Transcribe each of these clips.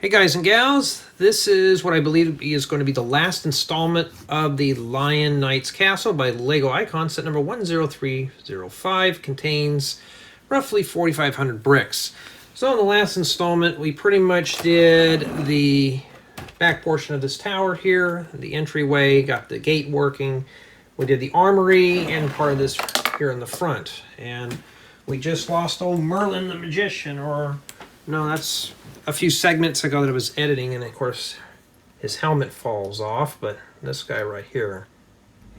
Hey guys and gals, this is what I believe is going to be the last installment of the Lion Knights Castle by Lego Icon. Set number 10305 contains roughly 4,500 bricks. So in the last installment, we pretty much did the back portion of this tower here, the entryway, got the gate working. We did the armory and part of this here in the front. And we just lost old Merlin the Magician, or no, that's a few segments ago that I was editing, and of course his helmet falls off, but this guy right here,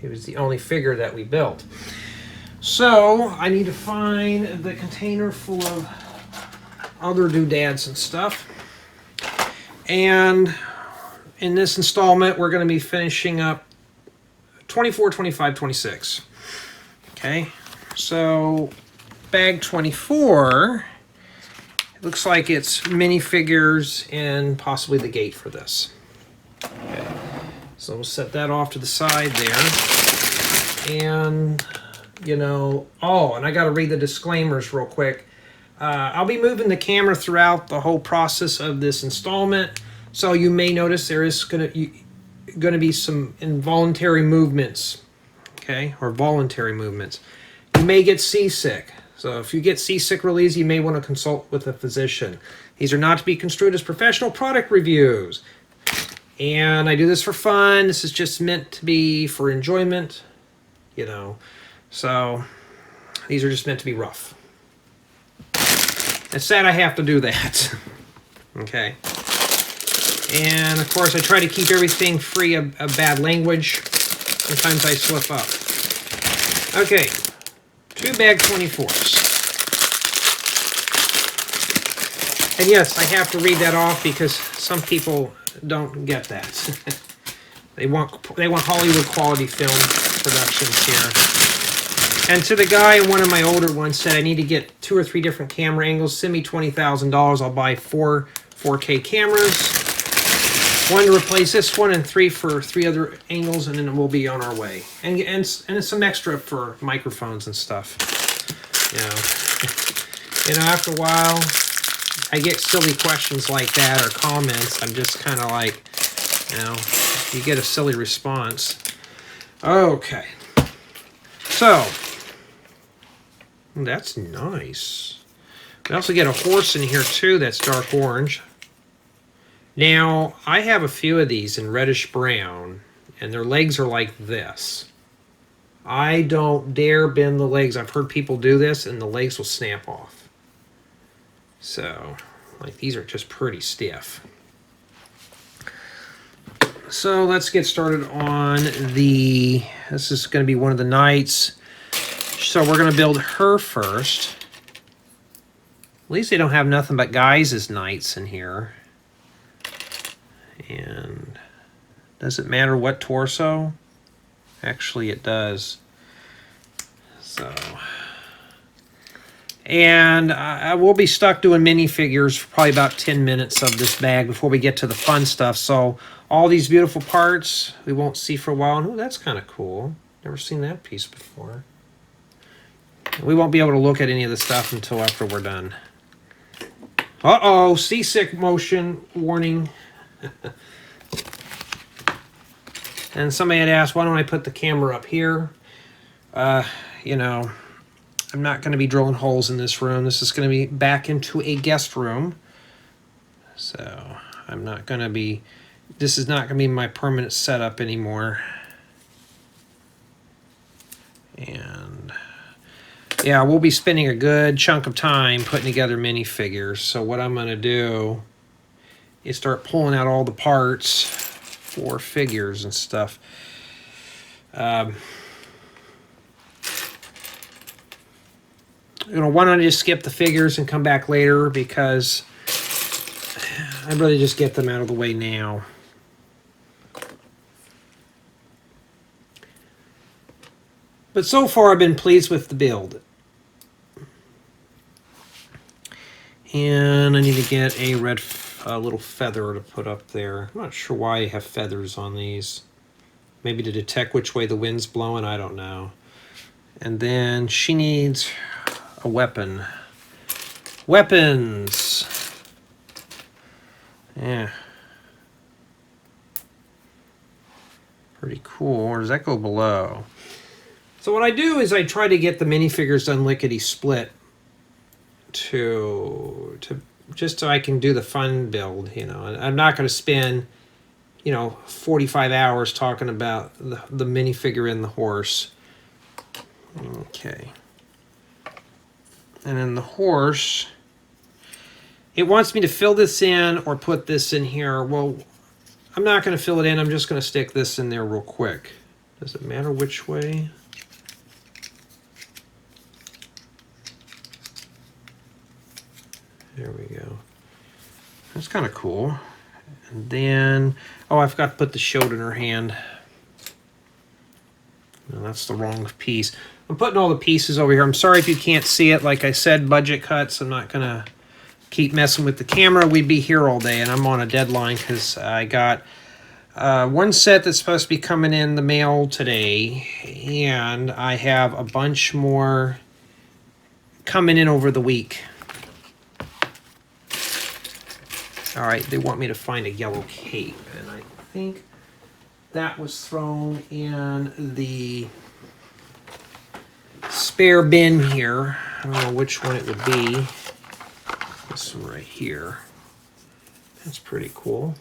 he was the only figure that we built. So I need to find the container full of other doodads and stuff. And in this installment, we're going to be finishing up 24, 25, 26. Okay, so bag 24... it looks like it's minifigures and possibly the gate for this. Okay, so we'll set that off to the side there. And, you know, oh, and I got to read the disclaimers real quick. I'll be moving the camera throughout the whole process of this installment, so you may notice there is going to be some involuntary movements, okay, or voluntary movements. You may get seasick. So if you get seasick real easy, you may want to consult with a physician. These are not to be construed as professional product reviews. And I do this for fun. This is just meant to be for enjoyment, you know. So these are just meant to be rough. It's sad I have to do that. Okay. And of course I try to keep everything free of bad language. Sometimes I slip up. Okay. 2 bag 24s. And yes, I have to read that off because some people don't get that. They want Hollywood quality film productions here. And to the guy, one of my older ones said I need to get 2 or 3 different camera angles. Send me $20,000. I'll buy 4 4K cameras. 1 to replace this one, and 3 for 3 other angles, and then we'll be on our way. And some extra for microphones and stuff. You know, after a while, I get silly questions like that or comments. I'm just kind of like, you know, you get a silly response. Okay. So, that's nice. We also get a horse in here too that's dark orange. Now, I have a few of these in reddish brown, and their legs are like this. I don't dare bend the legs. I've heard people do this, and the legs will snap off. So, like, these are just pretty stiff. So, let's get started on this is going to be one of the knights. So, we're going to build her first. At least they don't have nothing but guys as knights in here. And does it matter what torso? Actually, it does. So, and I will be stuck doing minifigures for probably about 10 minutes of this bag before we get to the fun stuff. So, all these beautiful parts we won't see for a while. Oh, that's kind of cool. Never seen that piece before. We won't be able to look at any of the stuff until after we're done. Uh-oh, seasick motion warning. And somebody had asked, why don't I put the camera up here? You know, I'm not going to be drilling holes in this room. This is going to be back into a guest room. So I'm not going to be, this is not going to be my permanent setup anymore. And yeah, we'll be spending a good chunk of time putting together minifigures. So what I'm going to do is start pulling out all the parts for figures and stuff. You know, why don't I just skip the figures and come back later, because I'd rather just get them out of the way now. But so far I've been pleased with the build. And I need to get a red little feather to put up there. I'm not sure why I have feathers on these. Maybe to detect which way the wind's blowing, I don't know. And then she needs a weapon. Weapons. Yeah. Pretty cool. Or does that go below? So what I do is I try to get the minifigures done lickety split to just so I can do the fun build, you know. I'm not going to spend, you know, 45 hours talking about the minifigure and the horse. Okay. And then the horse, it wants me to fill this in or put this in here. Well, I'm not going to fill it in. I'm just going to stick this in there real quick. Does it matter which way? There we go. That's kind of cool. And then, oh, I forgot to put the shield in her hand. No, that's the wrong piece. I'm putting all the pieces over here. I'm sorry if you can't see it. Like I said, budget cuts. I'm not going to keep messing with the camera. We'd be here all day, and I'm on a deadline because I got one set that's supposed to be coming in the mail today, and I have a bunch more coming in over the week. All right, they want me to find a yellow cape, and I think that was thrown in the spare bin here. I don't know which one it would be. This one right here. That's pretty cool.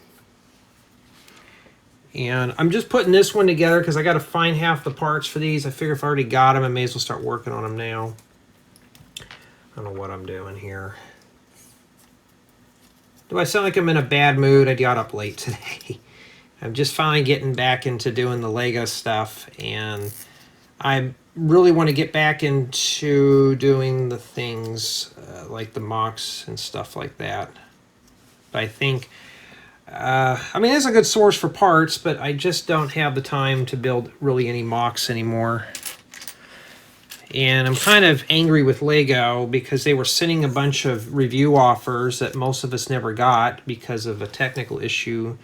And I'm just putting this one together because I got to find half the parts for these. I figure if I already got them, I may as well start working on them now. I don't know what I'm doing here. Do I sound like I'm in a bad mood? I got up late today. I'm just finally getting back into doing the Lego stuff, and I really want to get back into doing the things like the MOCs and stuff like that. But I think, I mean, it's a good source for parts, but I just don't have the time to build really any MOCs anymore. And I'm kind of angry with Lego because they were sending a bunch of review offers that most of us never got because of a technical issue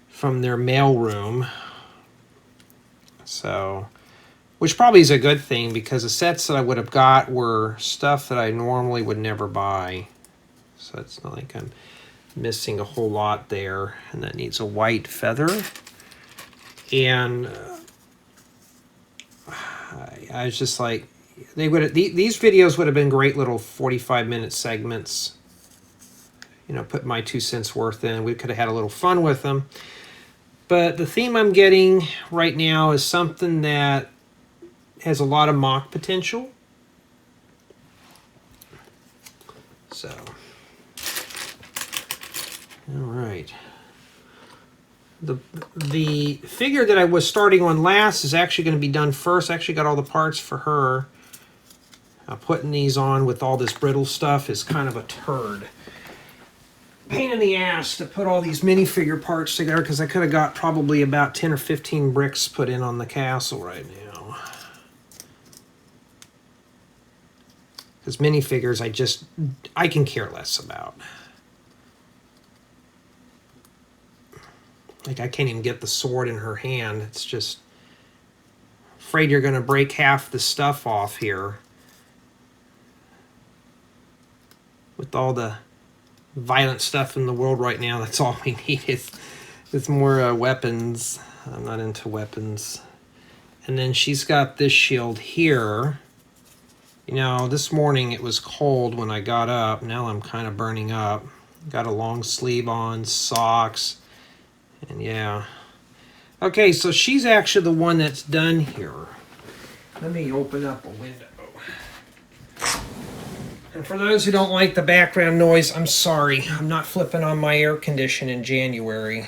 from their mailroom. So, which probably is a good thing because the sets that I would have got were stuff that I normally would never buy. So it's not like I'm missing a whole lot there. And that needs a white feather. And I was just like, they would these videos would have been great little 45-minute segments. You know, put my 2 cents worth in. We could have had a little fun with them. But the theme I'm getting right now is something that has a lot of MOC potential. So, all right. The figure that I was starting on last is actually going to be done first. I actually got all the parts for her. Putting these on with all this brittle stuff is kind of a turd. Pain in the ass to put all these minifigure parts together because I could have got probably about 10 or 15 bricks put in on the castle right now. Because minifigures I can care less about. Like, I can't even get the sword in her hand. It's just afraid you're going to break half the stuff off here. With all the violent stuff in the world right now, that's all we need is more weapons. I'm not into weapons. And then she's got this shield here. You know, this morning it was cold when I got up. Now I'm kind of burning up. Got a long sleeve on, socks. And yeah. Okay, so she's actually the one that's done here. Let me open up a window. And for those who don't like the background noise, I'm sorry. I'm not flipping on my air condition in January.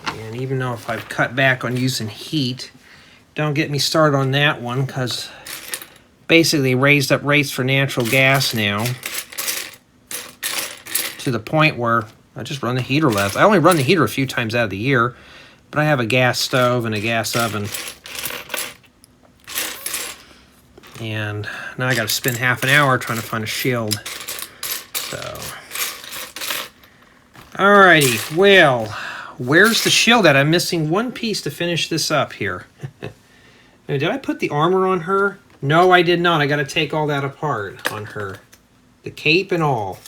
And even though if I've cut back on using heat, don't get me started on that one because basically raised up rates for natural gas now. To the point where I just run the heater less. I only run the heater a few times out of the year, but I have a gas stove and a gas oven. And now I got to spend half an hour trying to find a shield. So, alrighty, well, where's the shield at? I'm missing one piece to finish this up here. Now, did I put the armor on her? No, I did not. I got to take all that apart on her. The cape and all.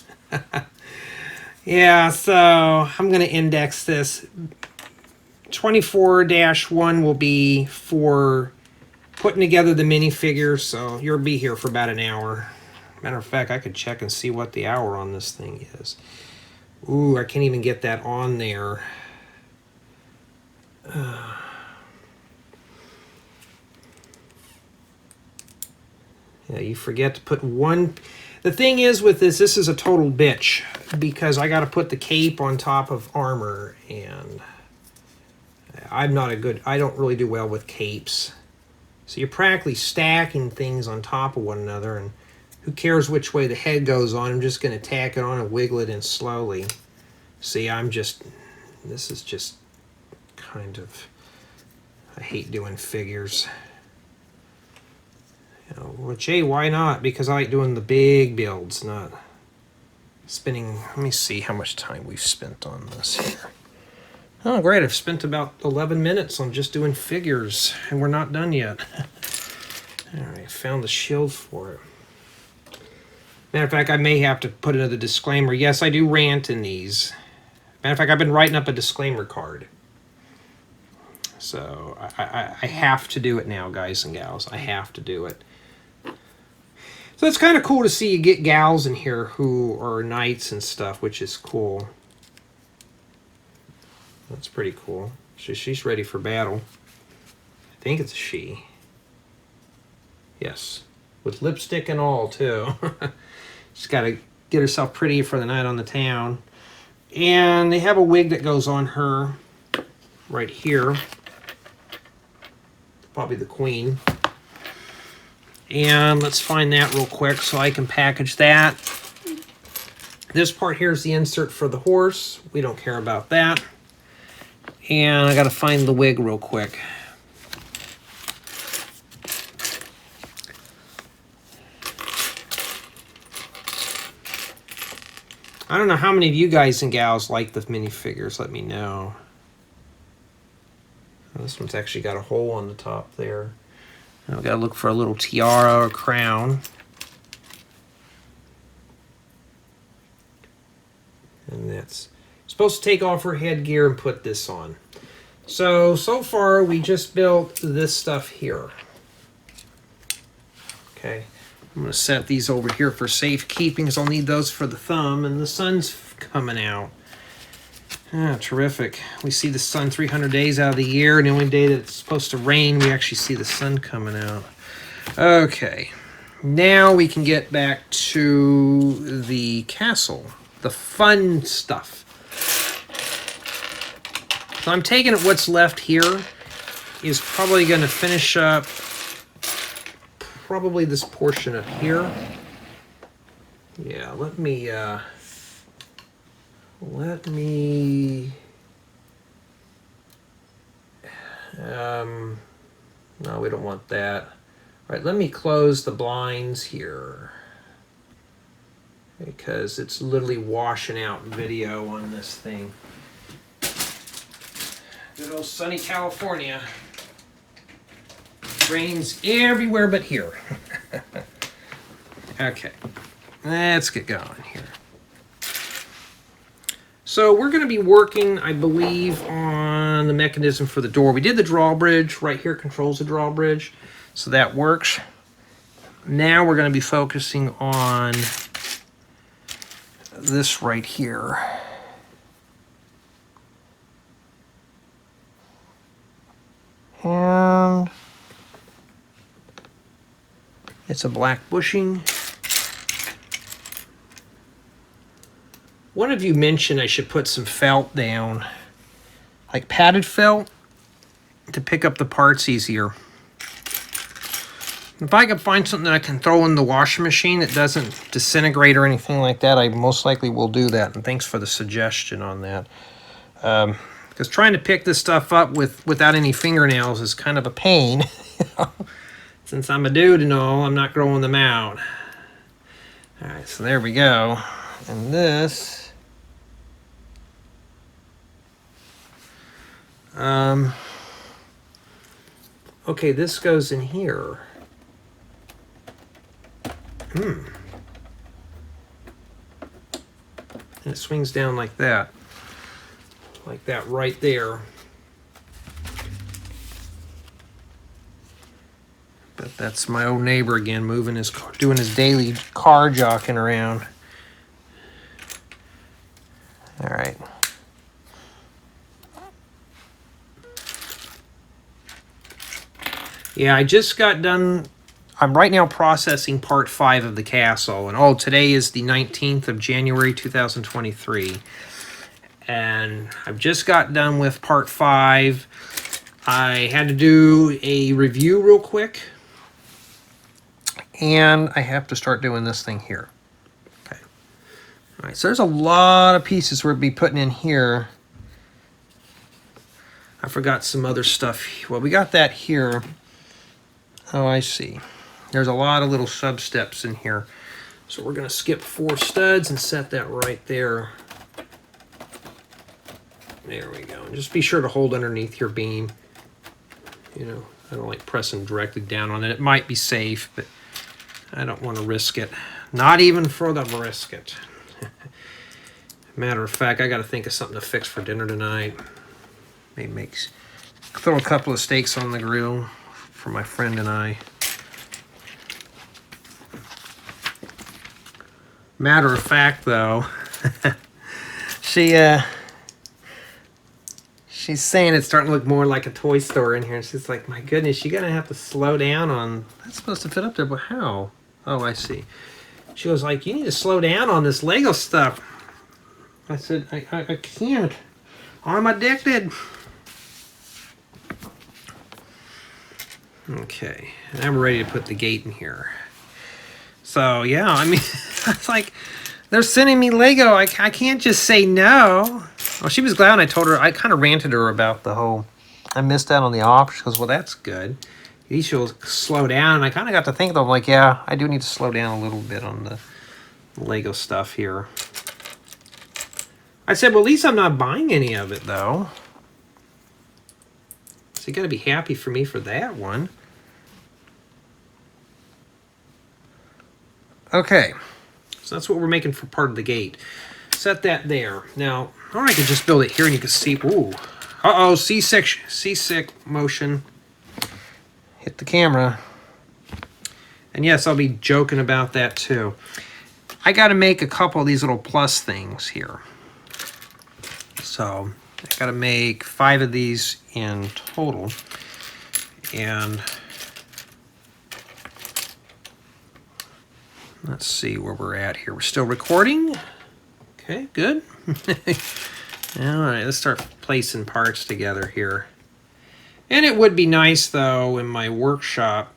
Yeah, so I'm going to index this. 24-1 will be for putting together the minifigures, so you'll be here for about an hour. Matter of fact, I could check and see what the hour on this thing is. Ooh, I can't even get that on there. Yeah, you forget to put one. The thing is with this is a total bitch because I got to put the cape on top of armor, and I don't really do well with capes. So you're practically stacking things on top of one another, and who cares which way the head goes on? I'm just going to tack it on and wiggle it in slowly. See, this is just kind of, I hate doing figures. You know, well, Jay, why not? Because I like doing the big builds, not spending. Let me see how much time we've spent on this here. Oh, great. I've spent about 11 minutes on just doing figures, and we're not done yet. All right, found the shield for it. Matter of fact, I may have to put another disclaimer. Yes, I do rant in these. Matter of fact, I've been writing up a disclaimer card. So I have to do it now, guys and gals. I have to do it. So it's kind of cool to see you get gals in here who are knights and stuff, which is cool. That's pretty cool. She's ready for battle. I think it's a she. Yes. With lipstick and all, too. She's got to get herself pretty for the night on the town. And they have a wig that goes on her right here. Probably the queen. And let's find that real quick so I can package that. This part here is the insert for the horse. We don't care about that. And I got to find the wig real quick. I don't know how many of you guys and gals like the minifigures. Let me know. This one's actually got a hole on the top there. I've got to look for a little tiara or crown. And that's supposed to take off her headgear and put this on. So far we just built this stuff here. Okay, I'm going to set these over here for safekeeping because I'll need those for the thumb, and the sun's coming out. Ah, terrific. We see the sun 300 days out of the year, and the only day that it's supposed to rain, we actually see the sun coming out. Okay, now we can get back to the castle, the fun stuff. So I'm taking it what's left here is probably going to finish up probably this portion of here. Yeah, let me no, we don't want that. All right, let me close the blinds here because it's literally washing out video on this thing. Good old sunny California. Rains everywhere but here. Okay, let's get going here. So we're going to be working, I believe, on the mechanism for the door. We did the drawbridge. Right here controls the drawbridge, so that works. Now we're going to be focusing on this right here. And it's a black bushing. One of you mentioned I should put some felt down, like padded felt, to pick up the parts easier. If I can find something that I can throw in the washing machine that doesn't disintegrate or anything like that, I most likely will do that. And thanks for the suggestion on that. Because trying to pick this stuff up without any fingernails is kind of a pain. Since I'm a dude and all, I'm not growing them out. All right, so there we go. And this... okay, this goes in here. and it swings down like that right there. But that's my old neighbor again, doing his daily car jockeying around. All right. Yeah, I just got done. I'm right now processing part 5 of the castle, and today is the 19th of January 2023. And I've just got done with part 5. I had to do a review real quick, and I have to start doing this thing here. Okay. All right, so there's a lot of pieces we'll be putting in here. I forgot some other stuff. Well, we got that here. Oh, I see. There's a lot of little sub steps in here. So we're going to skip 4 studs and set that right there. There we go. And just be sure to hold underneath your beam. You know, I don't like pressing directly down on it. It might be safe, but I don't want to risk it. Not even for the brisket. Matter of fact, I got to think of something to fix for dinner tonight. Maybe throw a couple of steaks on the grill for my friend and I. Matter of fact, though, she's saying it's starting to look more like a toy store in here. And she's like, my goodness, you're going to have to slow down on... That's supposed to fit up there, but how? Oh, I see. She was like, you need to slow down on this Lego stuff. I said, I can't. I'm addicted. Okay, and I'm ready to put the gate in here. So, yeah, I mean, it's like, they're sending me Lego. I can't just say no. Well, she was glad when I told her. I kind of ranted to her about the whole, I missed out on the option. She goes, well, that's good. At least she'll slow down. And I kind of got to think, though, I'm like, yeah, I do need to slow down a little bit on the Lego stuff here. I said, well, at least I'm not buying any of it, though. So you got to be happy for me for that one. Okay, so that's what we're making for part of the gate. Set that there. Now, or I could just build it here and you can see, ooh. Uh-oh, seasick motion. Hit the camera. And yes, I'll be joking about that too. I got to make a couple of these little plus things here. So, I got to make 5 of these in total. And let's see where we're at here. We're still recording. Okay, good. All right, let's start placing parts together here. And it would be nice, though, in my workshop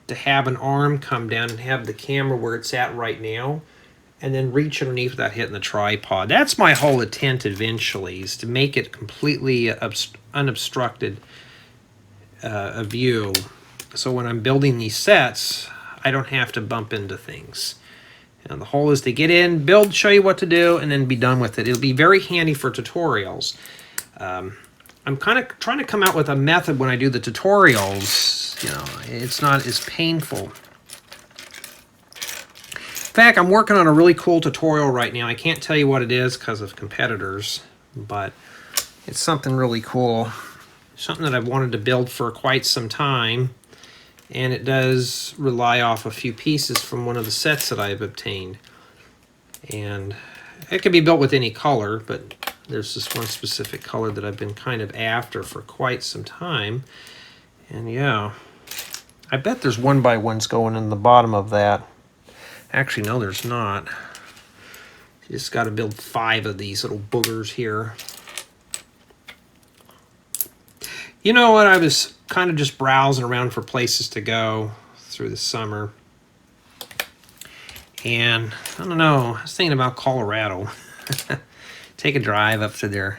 to have an arm come down and have the camera where it's at right now, and then reach underneath without hitting the tripod. That's my whole intent eventually, is to make it completely unobstructed a view. So when I'm building these sets, I don't have to bump into things. And the whole is to get in, build, show you what to do, and then be done with it. It'll be very handy for tutorials. I'm kind of trying to come out with a method when I do the tutorials. You know, it's not as painful. In fact, I'm working on a really cool tutorial right now. I can't tell you what it is because of competitors, but it's something really cool. Something that I've wanted to build for quite some time. And it does rely off a few pieces from one of the sets that I've obtained. And it can be built with any color, but there's this one specific color that I've been kind of after for quite some time. And yeah, I bet there's 1x1s going in the bottom of that. Actually, no, there's not. You just got to build 5 of these little boogers here. You know what? I was kind of just browsing around for places to go through the summer. And I don't know, I was thinking about Colorado. Take a drive up to the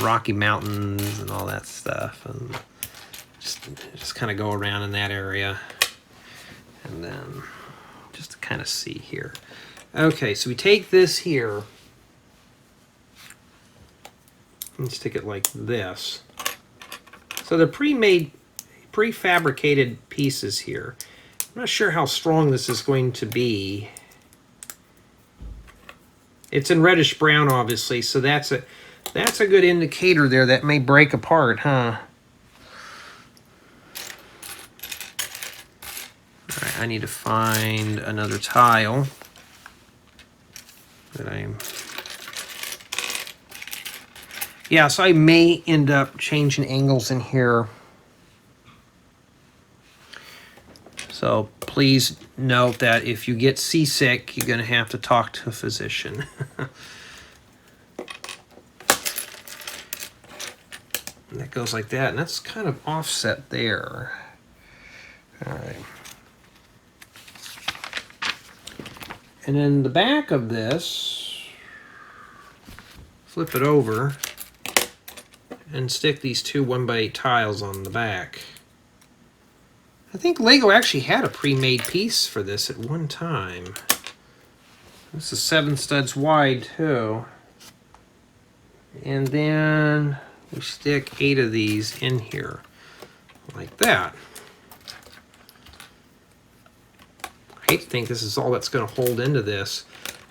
Rocky Mountains and all that stuff, and just kind of go around in that area. And then just to kind of see here. Okay, so we take this here. Let's take it like this. So they're pre-made, prefabricated pieces here. I'm not sure how strong this is going to be. It's in reddish brown, obviously, so that's a good indicator there. That may break apart, huh? All right, I need to find another tile that I'm... Yeah, so I may end up changing angles in here. So please note that if you get seasick, you're going to have to talk to a physician. And that goes like that, and that's kind of offset there. All right. And then the back of this, flip it over and stick these two 1x8 tiles on the back. I think Lego actually had a pre-made piece for this at one time. This is 7 studs wide too. And then we stick 8 of these in here, like that. I hate to think this is all that's going to hold into this.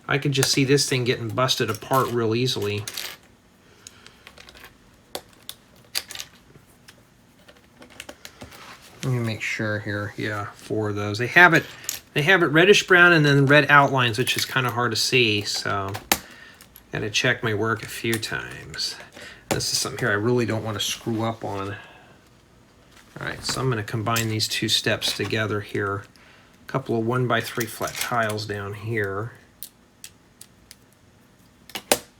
I could just see this thing getting busted apart real easily. Let me make sure here. Yeah, 4 of those. They have it reddish brown and then red outlines, which is kind of hard to see. So, got to check my work a few times. This is something here I really don't want to screw up on. All right, so I'm going to combine these 2 steps together here. A couple of 1x3 flat tiles down here.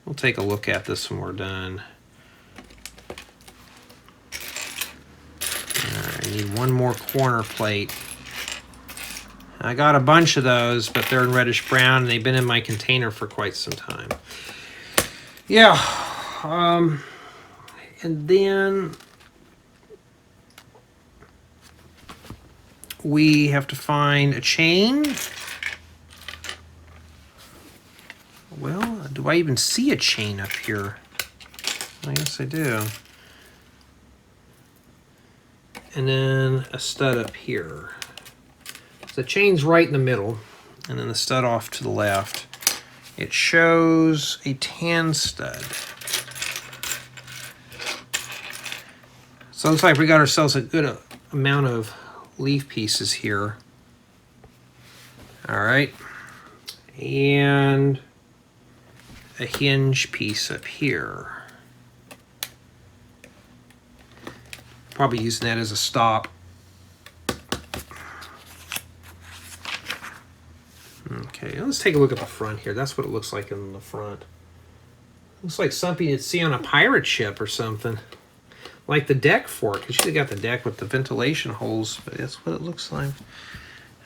We'll take a look at this when we're done. I need 1 more corner plate. I got a bunch of those, but they're in reddish brown, and they've been in my container for quite some time. Yeah. And then we have to find a chain. Well, do I even see a chain up here? I guess I do. And then a stud up here. So the chain's right in the middle, and then the stud off to the left. It shows a tan stud. So it looks like we got ourselves a good amount of leaf pieces here. All right. And a hinge piece up here. Probably using that as a stop. Okay, let's take a look at the front here. That's what it looks like in the front. Looks like something you'd see on a pirate ship or something. Like the deck fork. You should have got the deck with the ventilation holes, but that's what it looks like.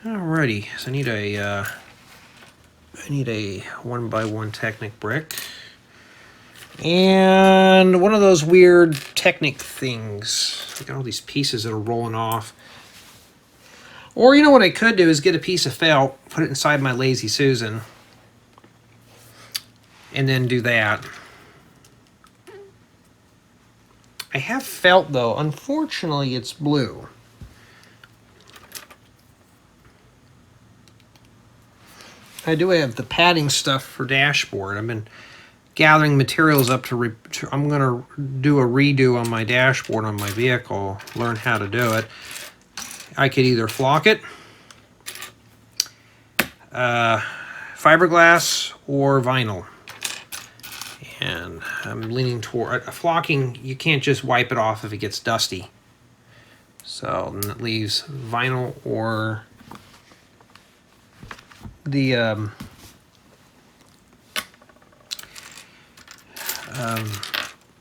Alrighty, so I need a 1x1 Technic brick. And one of those weird Technic things. I got all these pieces that are rolling off. Or you know what I could do is get a piece of felt, put it inside my Lazy Susan, and then do that. I have felt though, unfortunately it's blue. I do have the padding stuff for dashboard. I've been gathering materials up to I'm going to do a redo on my dashboard on my vehicle, learn how to do it. I could either flock it, fiberglass, or vinyl. And I'm leaning toward flocking. You can't just wipe it off if it gets dusty. So then it leaves vinyl or the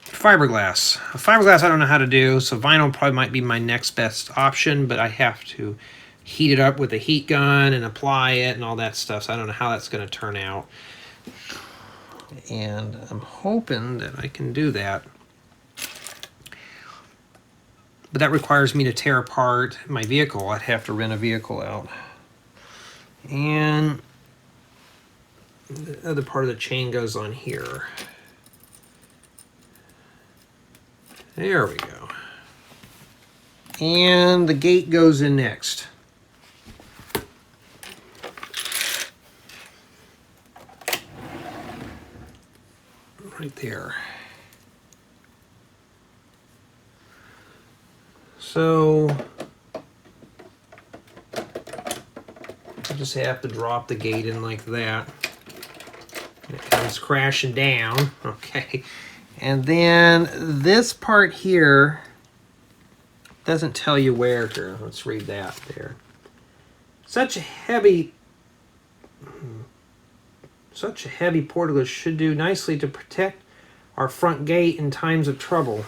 fiberglass. Fiberglass I don't know how to do, so vinyl probably might be my next best option, but I have to heat it up with a heat gun and apply it and all that stuff, so I don't know how that's going to turn out. And I'm hoping that I can do that. But that requires me to tear apart my vehicle. I'd have to rent a vehicle out. And the other part of the chain goes on here. There we go. And the gate goes in next. right there. So I just have to drop the gate in like that. And it comes crashing down. Okay. And then this part here doesn't tell you where here. Let's read that there. Such a heavy portcullis should do nicely to protect our front gate in times of trouble.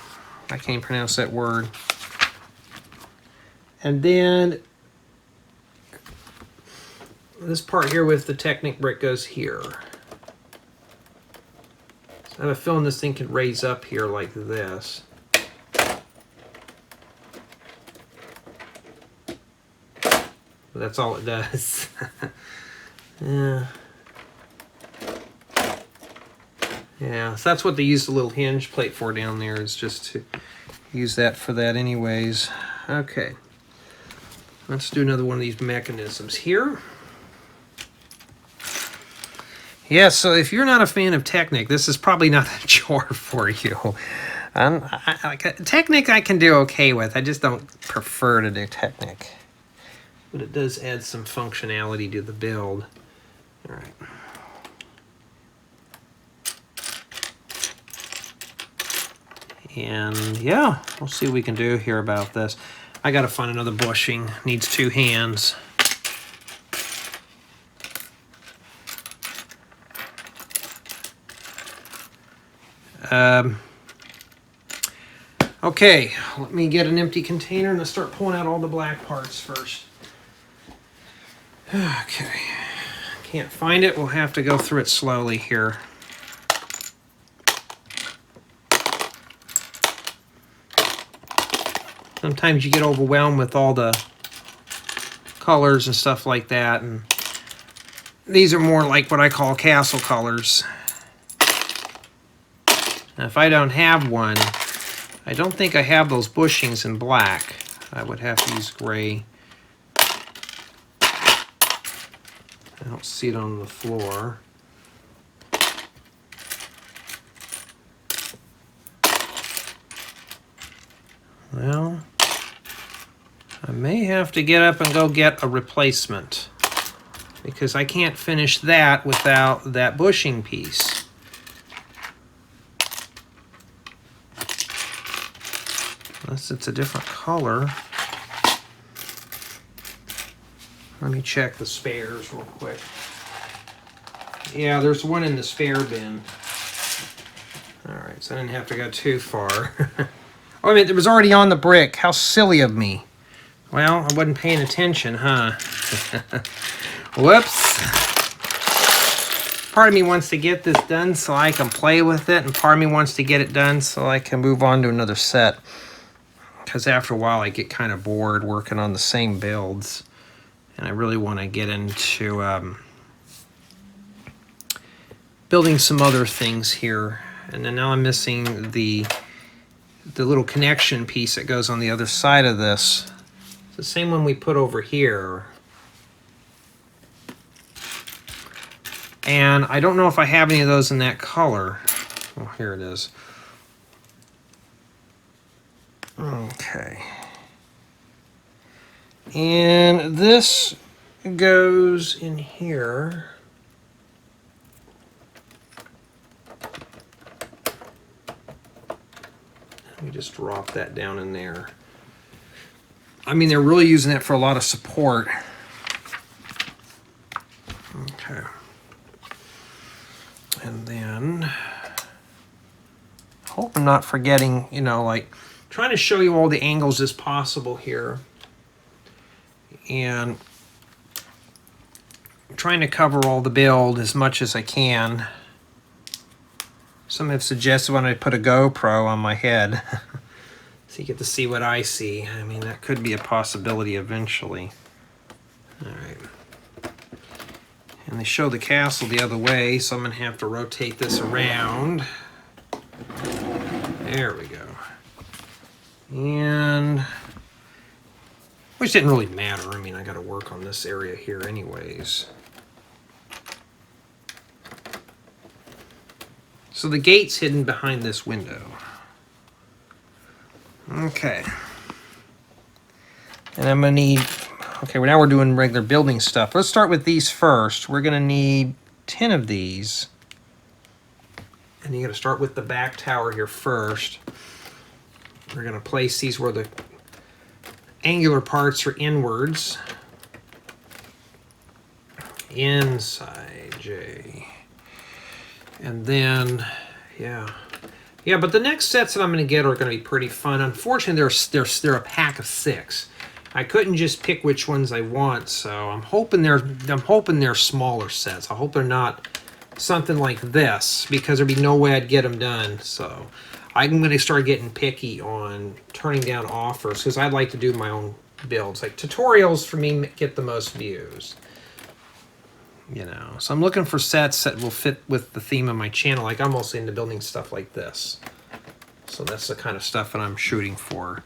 I can't pronounce that word. And then this part here with the Technic brick goes here. So I have a feeling this thing can raise up here like this. But that's all it does. Yeah. Yeah, so that's what they use the little hinge plate for down there, is just to use that for that anyways. Okay. Let's do another one of these mechanisms here. Yeah, so if you're not a fan of Technic, this is probably not the chore for you. Technic I can do okay with. I just don't prefer to do Technic. But it does add some functionality to the build. All right. And yeah, we'll see what we can do here about this. I gotta find another bushing. Needs 2 hands. Okay, let me get an empty container and let's start pulling out all the black parts first. Okay, can't find it. We'll have to go through it slowly here. Sometimes you get overwhelmed with all the colors and stuff like that, and these are more like what I call castle colors. Now, if I don't have one, I don't think I have those bushings in black. I would have to use gray. I don't see it on the floor. Well, I may have to get up and go get a replacement, because I can't finish that without that bushing piece. Unless it's a different color. Let me check the spares real quick. Yeah, there's one in the spare bin. Alright, so I didn't have to go too far. Oh, I mean, it was already on the brick. How silly of me. Well, I wasn't paying attention, huh? Whoops. Part of me wants to get this done so I can play with it, and part of me wants to get it done so I can move on to another set. Because after a while I get kind of bored working on the same builds. And I really want to get into building some other things here. And then now I'm missing the little connection piece that goes on the other side of this. It's the same one we put over here. And I don't know if I have any of those in that color. Oh, here it is. Okay. And this goes in here. Let me just drop that down in there. I mean, they're really using it for a lot of support. Okay. And then, I hope I'm not forgetting, you know, like, trying to show you all the angles as possible here. And trying to cover all the build as much as I can. Some have suggested when I put a GoPro on my head, so you get to see what I see. I mean, that could be a possibility eventually. All right. And they show the castle the other way, so I'm going to have to rotate this around. There we go. And which didn't really matter. I mean, I got to work on this area here anyways. So the gate's hidden behind this window. Okay. And I'm going to need... Okay, well now we're doing regular building stuff. Let's start with these first. We're going to need 10 of these. And you got to start with the back tower here first. We're going to place these where the angular parts are inwards. Inside J. And then, yeah, but the next sets that I'm going to get are going to be pretty fun. Unfortunately, they're a pack of 6. I couldn't just pick which ones I want, so I'm hoping they're smaller sets. I hope they're not something like this, because there'd be no way I'd get them done. So I'm going to start getting picky on turning down offers, because I'd like to do my own builds. Like tutorials for me get the most views. You know, so I'm looking for sets that will fit with the theme of my channel. Like I'm mostly into building stuff like this. So that's the kind of stuff that I'm shooting for.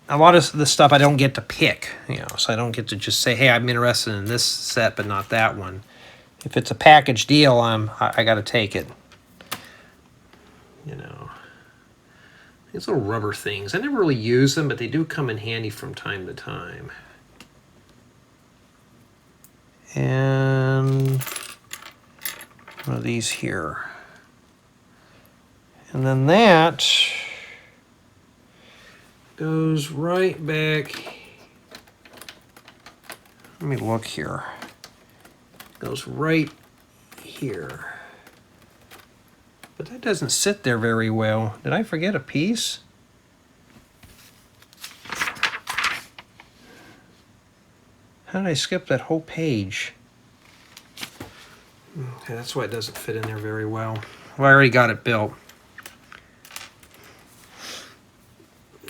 A lot of the stuff I don't get to pick, you know, so I don't get to just say, hey, I'm interested in this set, but not that one. If it's a package deal, I got to take it. You know, these little rubber things, I never really use them, but they do come in handy from time to time. And one of these here. And then that goes right back. Let me look here. Goes right here. But that doesn't sit there very well. Did I forget a piece? How did I skip that whole page? Okay, that's why it doesn't fit in there very well. Well, I already got it built.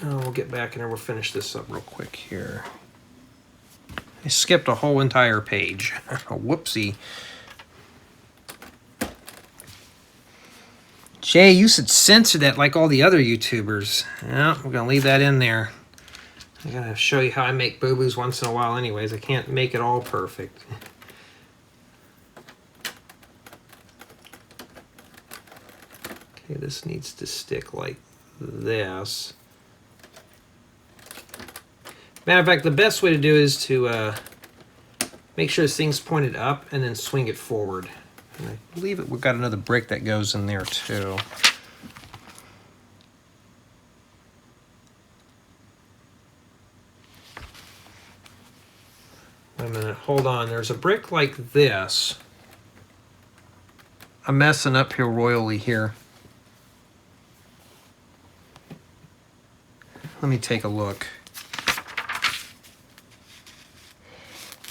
Oh, we'll get back in there. We'll finish this up real quick here. I skipped a whole entire page. Whoopsie. Jay, you should censor that like all the other YouTubers. No, we're going to leave that in there. I got to show you how I make boo-boos once in a while anyways. I can't make it all perfect. Okay, this needs to stick like this. Matter of fact, the best way to do it is to make sure this thing's pointed up and then swing it forward. And I believe we've got another brick that goes in there too. Wait a minute, hold on. There's a brick like this. I'm messing up here royally here. Let me take a look.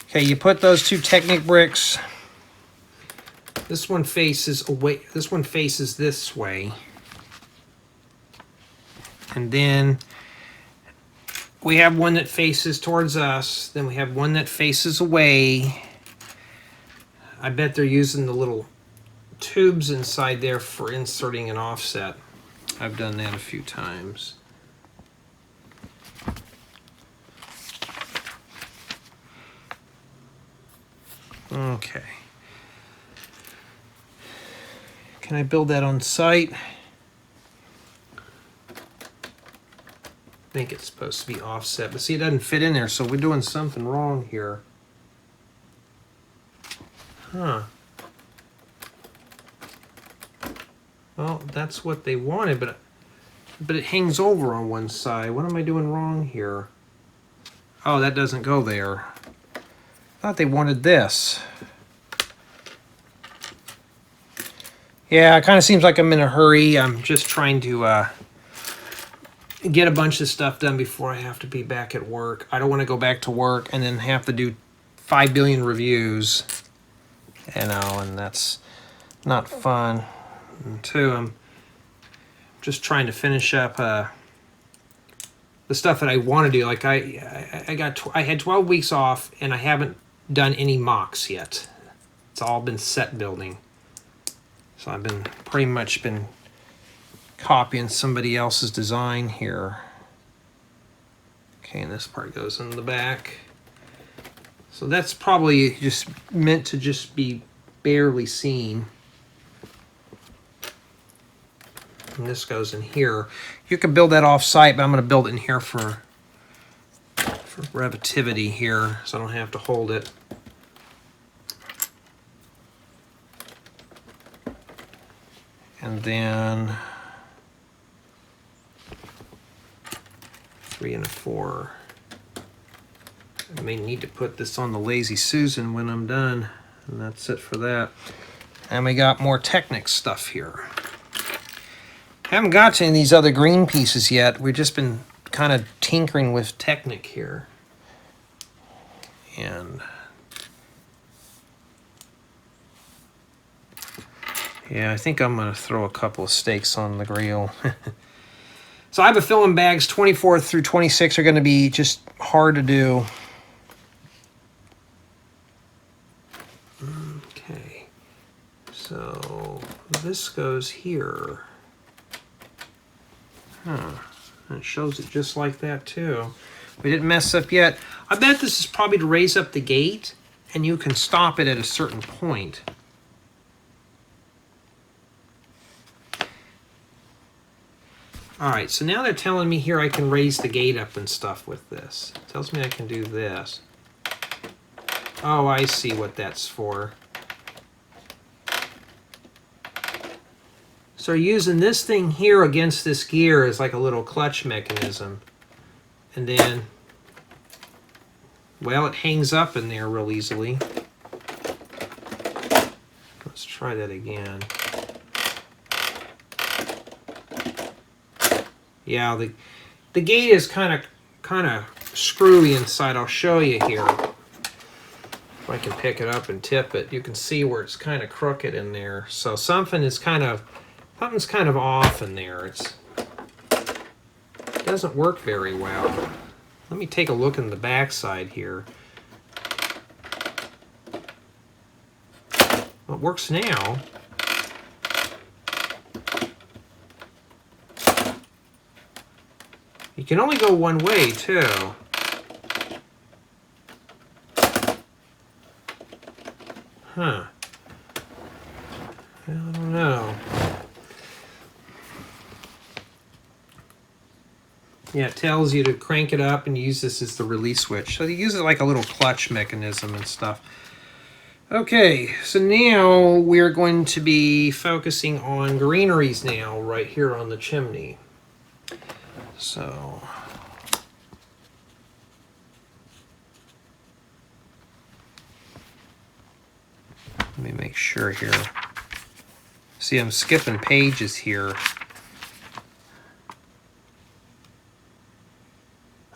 Okay, you put those 2 Technic bricks. This one faces away. This one faces this way. And then we have one that faces towards us. Then we have one that faces away. I bet they're using the little tubes inside there for inserting an offset. I've done that a few times. Okay. Can I build that on site? I think it's supposed to be offset, but see, it doesn't fit in there, so we're doing something wrong here. Huh. Well, that's what they wanted, but it hangs over on one side. What am I doing wrong here? Oh, that doesn't go there. I thought they wanted this. Yeah, it kind of seems like I'm in a hurry. I'm just trying to get a bunch of stuff done before I have to be back at work. I don't want to go back to work and then have to do 5 billion reviews. You know, and that's not fun. And 2, I'm just trying to finish up the stuff that I want to do. Like I had 12 weeks off and I haven't done any mocks yet. It's all been set building. So I've been pretty much been copying somebody else's design here. Okay, and this part goes in the back. So that's probably just meant to just be barely seen. And this goes in here. You can build that off-site, but I'm going to build it in here for relativity here, so I don't have to hold it. And then 3 and a 4. I may need to put this on the Lazy Susan when I'm done, and that's it for that. And we got more Technic stuff here. Haven't got to any of these other green pieces yet. We've just been kind of tinkering with Technic here. And yeah, I think I'm going to throw a couple of steaks on the grill. So I have a feeling bags 24 through 26 are going to be just hard to do. Okay, so this goes here. Huh, and it shows it just like that too. We didn't mess up yet. I bet this is probably to raise up the gate, and you can stop it at a certain point. Alright, so now they're telling me here I can raise the gate up and stuff with this. It tells me I can do this. Oh, I see what that's for. So using this thing here against this gear is like a little clutch mechanism. And then, well, it hangs up in there real easily. Let's try that again. Yeah, the gate is kind of screwy inside. I'll show you here. If I can pick it up and tip it, you can see where it's kind of crooked in there. So something's kind of off in there. It doesn't work very well. Let me take a look in the back side here. Well, it works now. You can only go one way, too. Huh. I don't know. Yeah, it tells you to crank it up and use this as the release switch. So you use it like a little clutch mechanism and stuff. Okay, so now we're going to be focusing on greeneries now, right here on the chimney. So let me make sure here. See, I'm skipping pages here.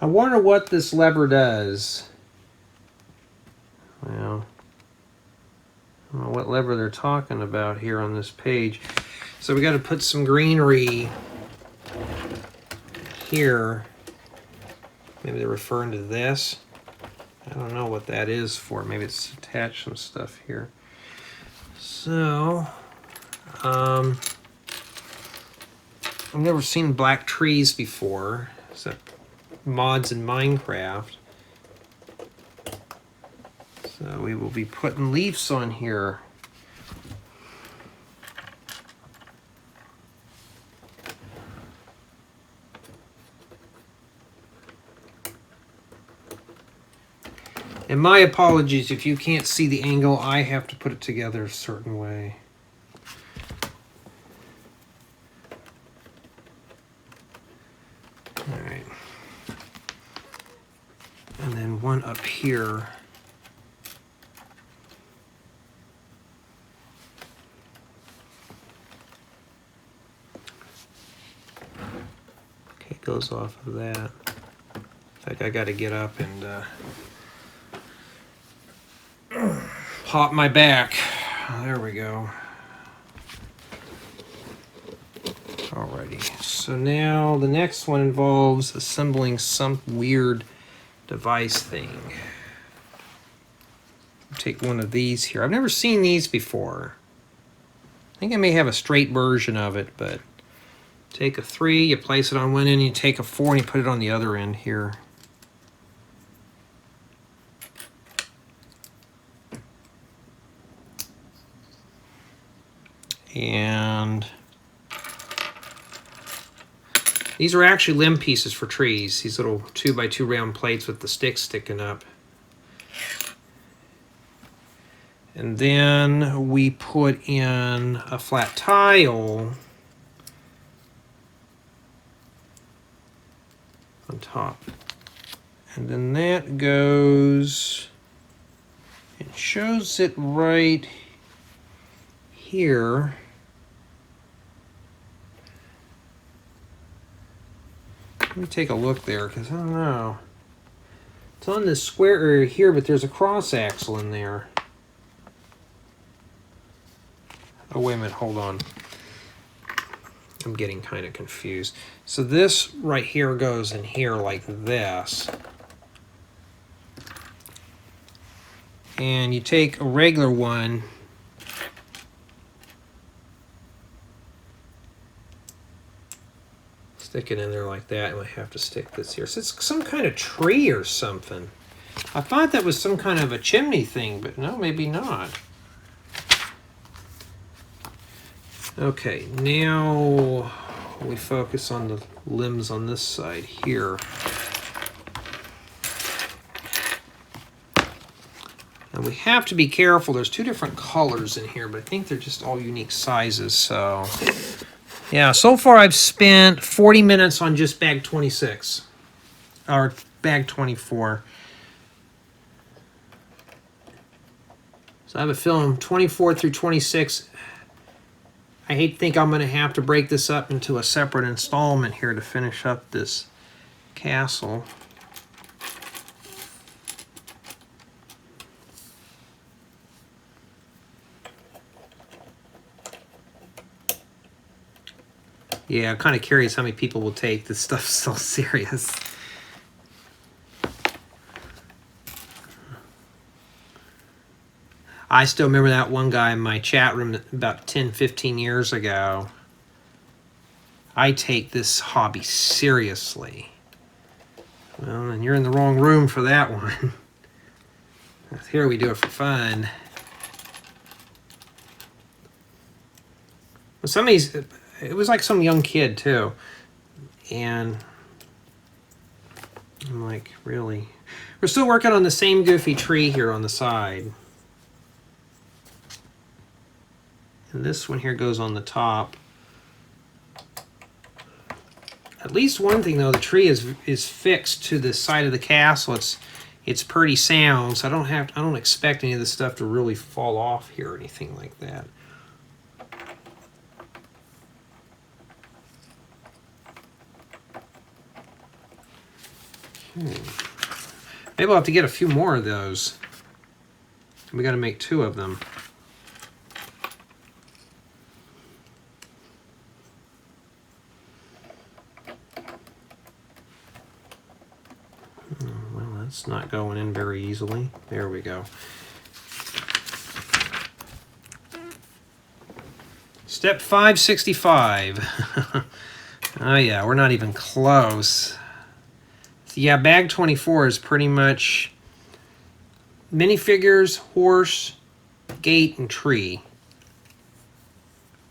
I wonder what this lever does. Well, I don't know what lever they're talking about here on this page. So we got to put some greenery here. Maybe they're referring to this. I don't know what that is for. Maybe it's attached some stuff here. So, I've never seen black trees before, except mods in Minecraft. So we will be putting leaves on here. And my apologies if you can't see the angle. I have to put it together a certain way. All right. And then one up here. Okay, it goes off of that. In fact, I got to get up and pop my back. There we go. Alrighty, so now the next one involves assembling some weird device thing. Take one of these here. I've never seen these before. I think I may have a straight version of it, but take a 3, you place it on one end, you take a 4 and you put it on the other end here. And These are actually limb pieces for trees. These little 2x2 round plates with the sticks sticking up. And then we put in a flat tile on top. And then that goes, it shows it right here. Let me take a look there, because I don't know. It's on this square area here, but there's a cross axle in there. Oh, wait a minute, hold on. I'm getting kind of confused. So this right here goes in here like this. And you take a regular one, stick it in there like that, and I have to stick this here. So it's some kind of tree or something. I thought that was some kind of a chimney thing, but no, maybe not. Okay, now we focus on the limbs on this side here. And we have to be careful. There's two different colors in here, but I think they're just all unique sizes. So, yeah, so far I've spent 40 minutes on just bag 26, or bag 24. So I have a feeling 24 through 26. I hate to think I'm going to have to break this up into a separate installment here to finish up this castle. Yeah, I'm kind of curious how many people will take this stuff so serious. I still remember that one guy in my chat room about 10, 15 years ago. I take this hobby seriously. Well, and you're in the wrong room for that one. Here we do it for fun. Well, some of these, it was like some young kid too. And I'm like, really? We're still working on the same goofy tree here on the side. And this one here goes on the top. At least one thing though, the tree is fixed to the side of the castle. It's pretty sound, so I don't expect any of this stuff to really fall off here or anything like that. Maybe we'll have to get a few more of those. We got to make 2 of them. Well, that's not going in very easily. There we go. Step 565. Oh yeah, we're not even close. So yeah, bag 24 is pretty much minifigures, horse, gate, and tree.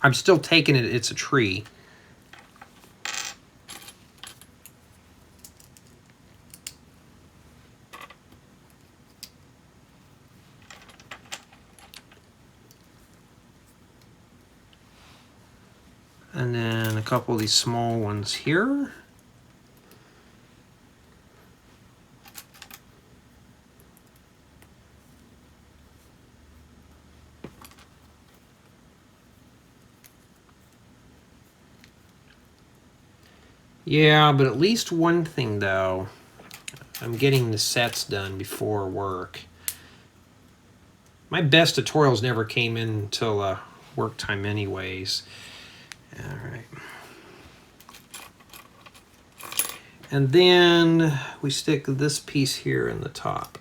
I'm still taking it, it's a tree. And then a couple of these small ones here. Yeah, but at least one thing though, I'm getting the sets done before work. My best tutorials never came in until work time anyways. All right. And then we stick this piece here in the top.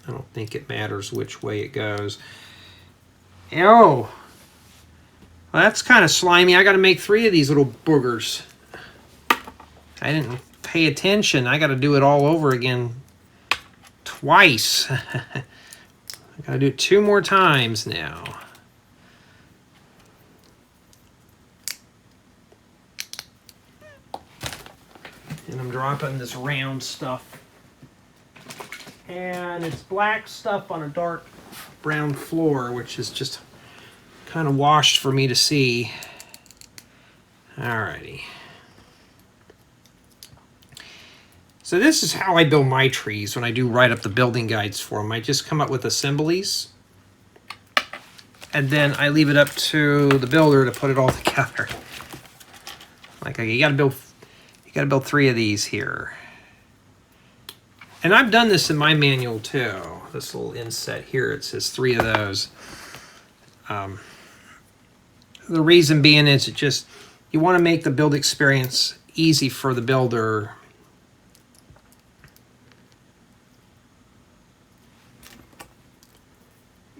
I don't think it matters which way it goes. Oh, well, that's kind of slimy. I got to make 3 of these little boogers. I didn't pay attention. I got to do it all over again twice. I got to do it 2 more times now. And I'm dropping this round stuff. And it's black stuff on a dark brown floor, which is just kind of washed for me to see. Alrighty. So this is how I build my trees when I do write up the building guides for them. I just come up with assemblies, and then I leave it up to the builder to put it all together. Like, okay, you gotta build 3 of these here. And I've done this in my manual too. This little inset here, it says 3 of those. The reason being is it just, you want to make the build experience easy for the builder.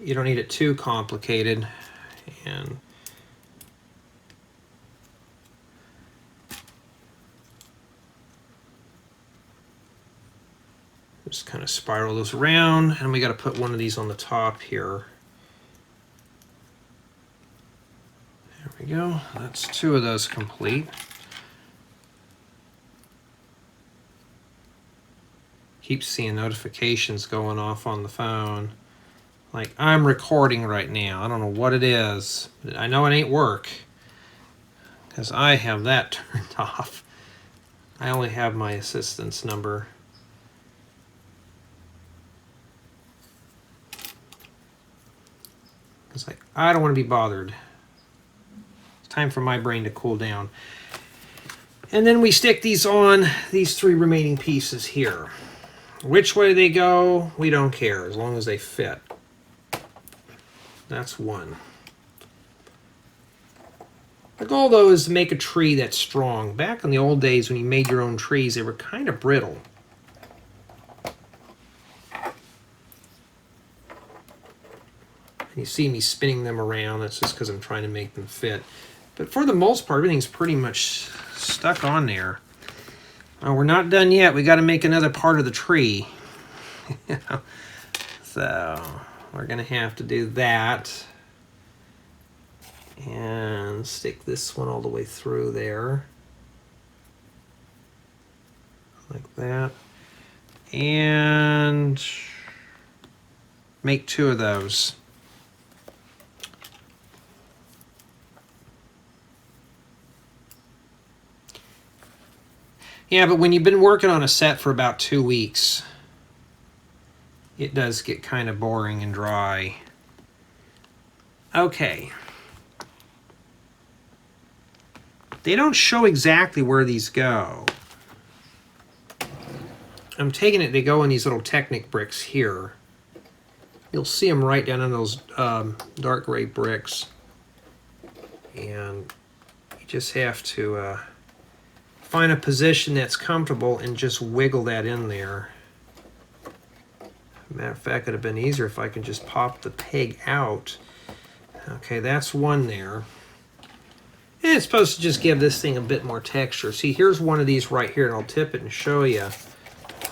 You don't need it too complicated. And just kind of spiral those around, and we got to put one of these on the top here. There we go. That's 2 of those complete. Keep seeing notifications going off on the phone. Like, I'm recording right now. I don't know what it is. But I know it ain't work, because I have that turned off. I only have my assistant's number. It's like, I don't want to be bothered. It's time for my brain to cool down. And then we stick these on these 3 remaining pieces here. Which way they go, we don't care, as long as they fit. That's 1. The goal, though, is to make a tree that's strong. Back in the old days when you made your own trees, they were kind of brittle. You see me spinning them around. That's just because I'm trying to make them fit. But for the most part, everything's pretty much stuck on there. We're not done yet. We got to make another part of the tree. So we're going to have to do that. And stick this one all the way through there. Like that. And make 2 of those. Yeah, but when you've been working on a set for about 2 weeks, it does get kind of boring and dry. Okay. They don't show exactly where these go. I'm taking it, they go in these little Technic bricks here. You'll see them right down in those dark gray bricks. And you just have to find a position that's comfortable and just wiggle that in there. Matter of fact, it would have been easier if I could just pop the peg out. Okay, that's 1 there. And it's supposed to just give this thing a bit more texture. See, here's one of these right here, and I'll tip it and show you.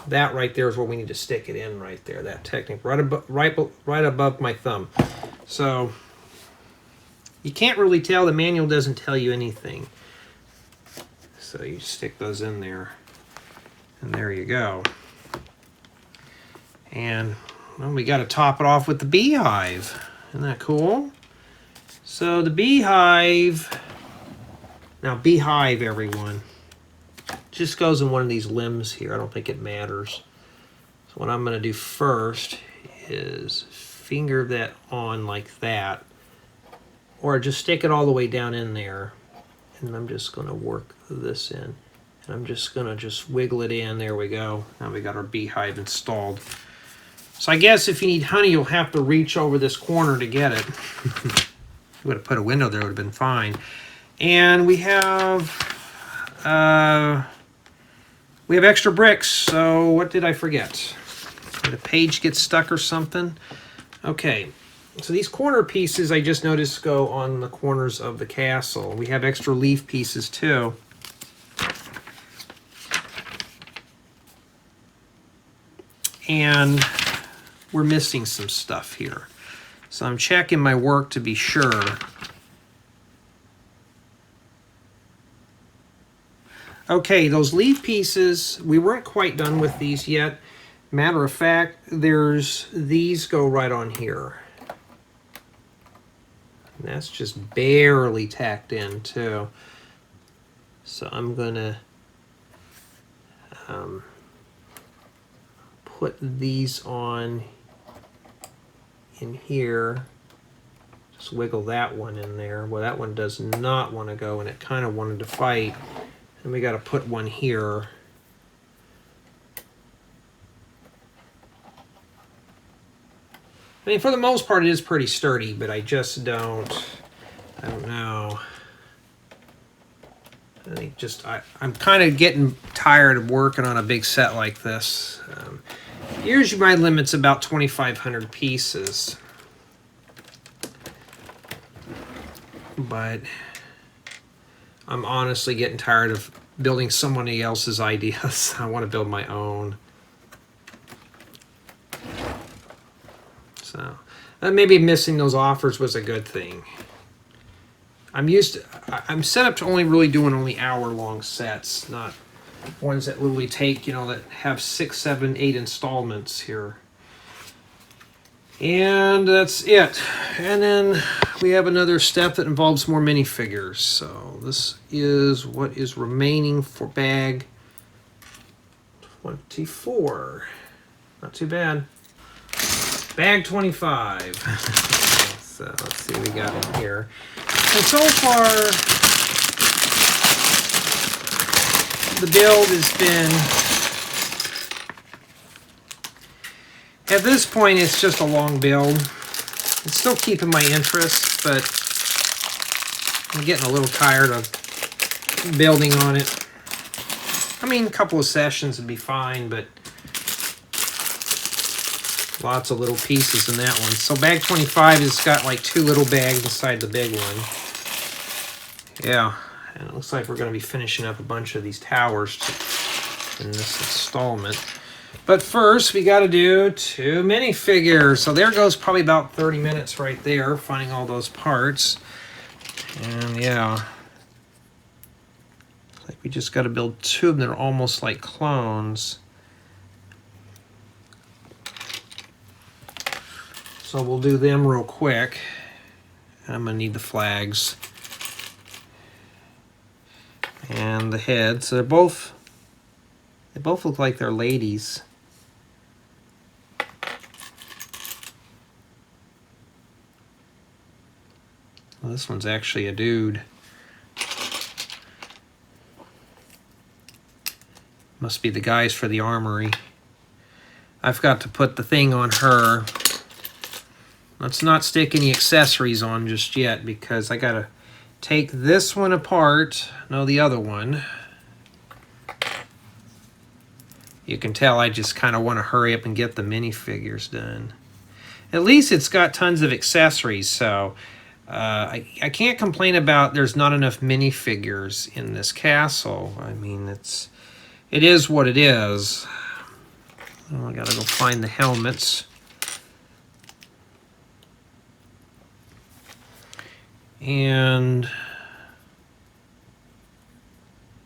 That right there is where we need to stick it in right there. That Technic, right above my thumb. So you can't really tell. The manual doesn't tell you anything. So you stick those in there, and there you go. And well, we got to top it off with the beehive. Isn't that cool? So the beehive, now beehive, everyone, just goes in one of these limbs here. I don't think it matters. So what I'm going to do first is finger that on like that, or just stick it all the way down in there. And I'm just going to work this in. And I'm just going to just wiggle it in. There we go. Now we got our beehive installed. So I guess if you need honey, you'll have to reach over this corner to get it. If you would have put a window there, it would have been fine. And we have extra bricks. So what did I forget? Did a page get stuck or something? Okay. So these corner pieces, I just noticed, go on the corners of the castle. We have extra leaf pieces too. And we're missing some stuff here. So I'm checking my work to be sure. Okay, those leaf pieces, we weren't quite done with these yet. Matter of fact, these go right on here. And that's just barely tacked in too. So I'm gonna put these on in here. Just wiggle that one in there. Well, that one does not want to go, and it kind of wanted to fight. And we got to put one here. I mean, for the most part, it is pretty sturdy, but I just don't know. I think I'm kind of getting tired of working on a big set like this. Usually my limit's about 2,500 pieces. But I'm honestly getting tired of building somebody else's ideas. I want to build my own. So maybe missing those offers was a good thing. I'm set up to only doing hour-long sets, not ones that literally take, that have 6, 7, 8 installments here. And that's it. And then we have another step that involves more minifigures. So this is what is remaining for bag 24. Not too bad. Bag 25. So let's see what we got in here. And so far, the build has been, at this point, it's just a long build. It's still keeping my interest, but I'm getting a little tired of building on it. I mean, a couple of sessions would be fine, but lots of little pieces in that one. So bag 25 has got like 2 little bags inside the big one. Yeah, and it looks like we're going to be finishing up a bunch of these towers in this installment. But first, we got to do 2 minifigures. So there goes probably about 30 minutes right there, finding all those parts. And yeah, like we just got to build 2 of them that are almost like clones. So we'll do them real quick. And I'm going to need the flags and the heads. So they both look like they're ladies. Well, this one's actually a dude. Must be the guys for the armory. I forgot to put the thing on her. Let's not stick any accessories on just yet, because I gotta take this one apart. No, the other one. You can tell I just kind of want to hurry up and get the minifigures done. At least it's got tons of accessories, so I can't complain about there's not enough minifigures in this castle. I mean, it is what it is. Oh, I gotta go find the helmets. And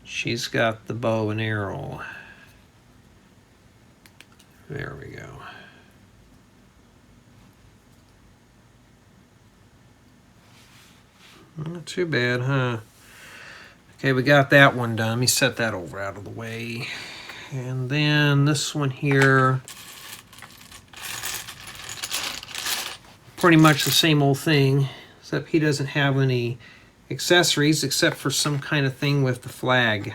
she's got the bow and arrow. There we go. Not too bad, huh? Okay, we got that one done. Let me set that over out of the way. And then this one here, pretty much the same old thing, except he doesn't have any accessories except for some kind of thing with the flag.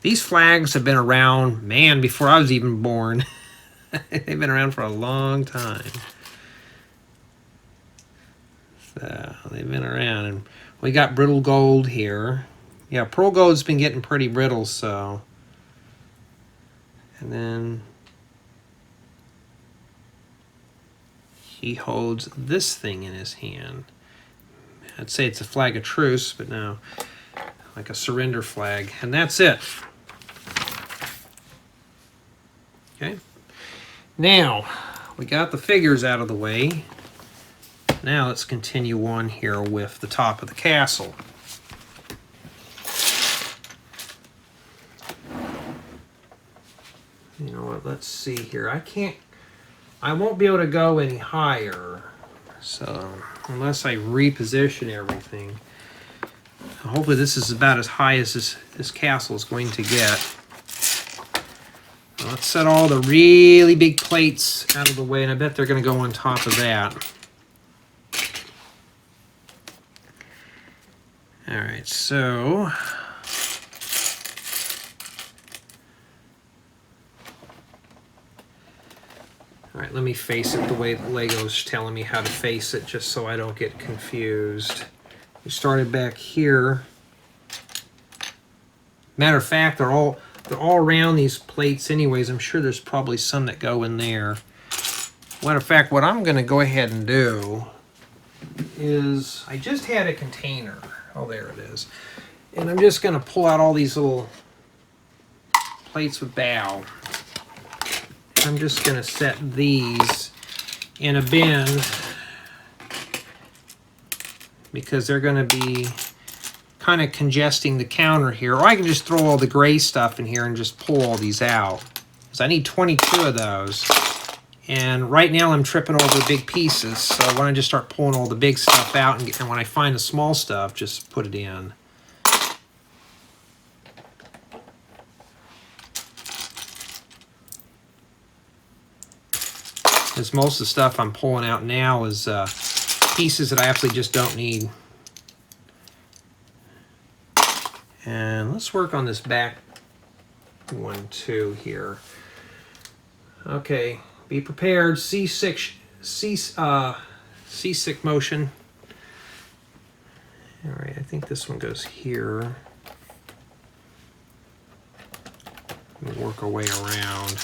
These flags have been around, man, before I was even born. They've been around for a long time. So they've been around, and we got brittle gold here. Yeah, pearl gold's been getting pretty brittle, so. And then he holds this thing in his hand. I'd say it's a flag of truce, but no, like a surrender flag. And that's it. Okay. Now, we got the figures out of the way. Now let's continue on here with the top of the castle. let's see here. I won't be able to go any higher. So, unless I reposition everything. Hopefully this is about as high as this castle is going to get. Let's set all the really big plates out of the way, and I bet they're going to go on top of that. All right, so all right, let me face it the way the Lego's telling me how to face it, just so I don't get confused. We started back here. Matter of fact, they're all around these plates anyways. I'm sure there's probably some that go in there. Matter of fact, what I'm going to go ahead and do is, I just had a container. Oh, there it is. And I'm just going to pull out all these little plates with bow. I'm just going to set these in a bin because they're going to be kind of congesting the counter here. Or I can just throw all the gray stuff in here and just pull all these out. Because I need 22 of those. And right now I'm tripping over big pieces. So when I just start pulling all the big stuff out, and when I find the small stuff, just put it in. Because most of the stuff I'm pulling out now is pieces that I absolutely just don't need. And let's work on this back one too here. Okay, be prepared. Seasick motion. All right, I think this one goes here. We'll work our way around.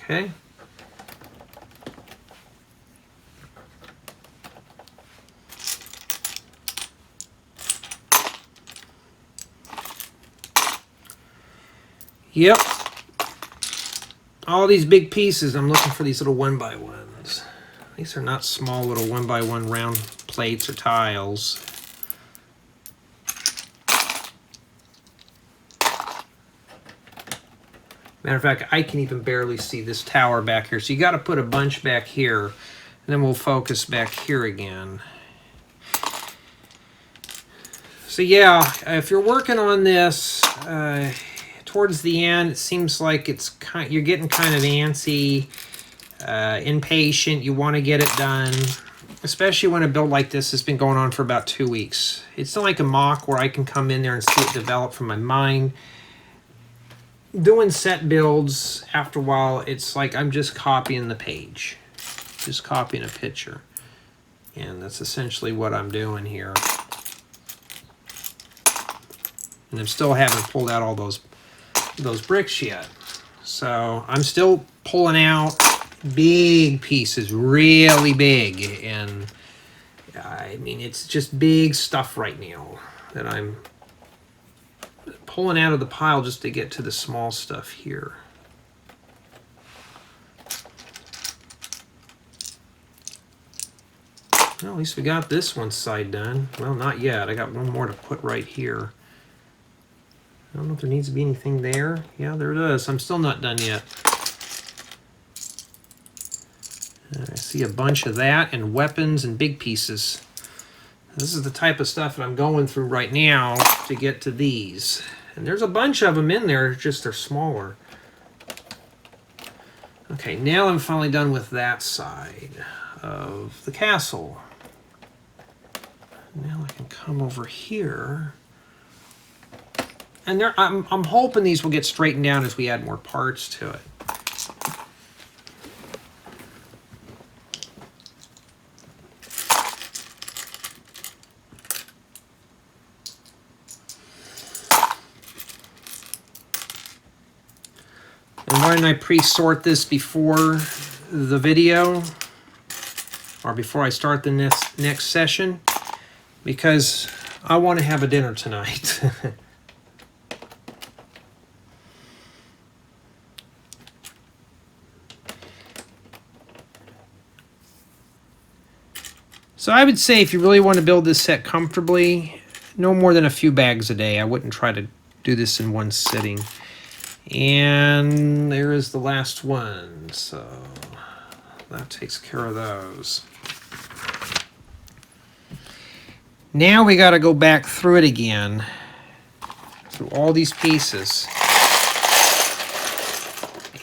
Okay. Yep. All these big pieces, I'm looking for these little 1x1s. These are not small little 1x1 round plates or tiles. Matter of fact, I can even barely see this tower back here. So you got to put a bunch back here, and then we'll focus back here again. So yeah, if you're working on this, towards the end, it seems like you're getting kind of antsy, impatient. You want to get it done, especially when a build like this has been going on for about 2 weeks. It's not like a mock where I can come in there and see it develop from my mind. Doing set builds, after a while, it's like I'm just copying the page, just copying a picture, and that's essentially what I'm doing here. And I still haven't pulled out all those bricks yet, so I'm still pulling out big pieces, really big, and I mean it's just big stuff right now that I'm pulling out of the pile just to get to the small stuff here. Well, at least we got this one side done. Well, not yet. I got one more to put right here. I don't know if there needs to be anything there. Yeah, there it is. I'm still not done yet. I see a bunch of that and weapons and big pieces. This is the type of stuff that I'm going through right now to get to these. And there's a bunch of them in there, just they're smaller. Okay, now I'm finally done with that side of the castle. Now I can come over here. And I'm hoping these will get straightened out as we add more parts to it. And why didn't I pre-sort this before the video? Or before I start the next session? Because I want to have a dinner tonight. So I would say if you really want to build this set comfortably, no more than a few bags a day. I wouldn't try to do this in one sitting. And there is the last one, so that takes care of those. Now we got to go back through it again, through all these pieces.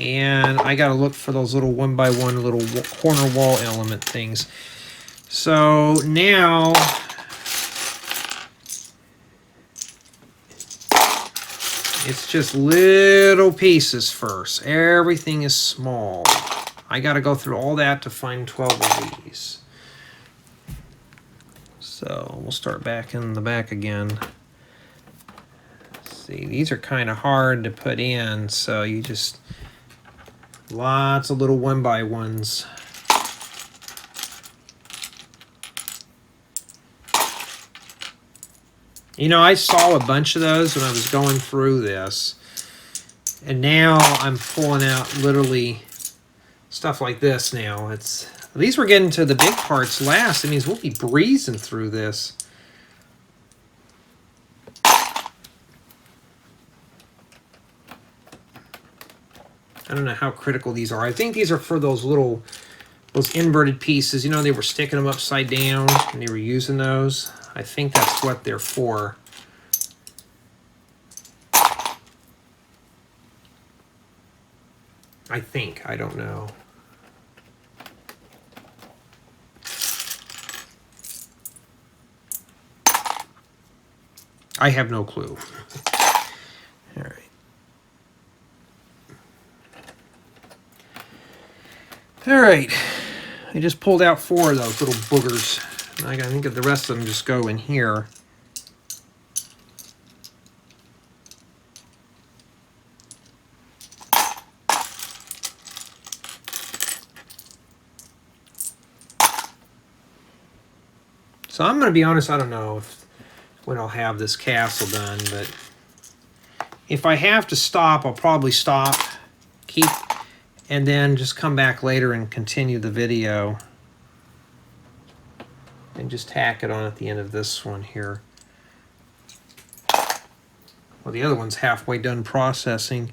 And I got to look for those little one by one little corner wall element things. So now it's just little pieces first. Everything is small. I got to go through all that to find 12 of these. So we'll start back in the back again. See, these are kind of hard to put in, so you just lots of little one by ones. You know, I saw a bunch of those when I was going through this, and now I'm pulling out literally stuff like this now. At least we're getting to the big parts last. It means we'll be breezing through this. I don't know how critical these are. I think these are for those inverted pieces. You know, they were sticking them upside down and they were using those. I think that's what they're for. I think. I don't know. I have no clue. All right. All right. I just pulled out 4 of those little boogers. I think the rest of them just go in here. So I'm going to be honest, I don't know when I'll have this castle done, but if I have to stop, I'll probably stop, and then just come back later and continue the video. And just tack it on at the end of this one here. Well, the other one's halfway done processing.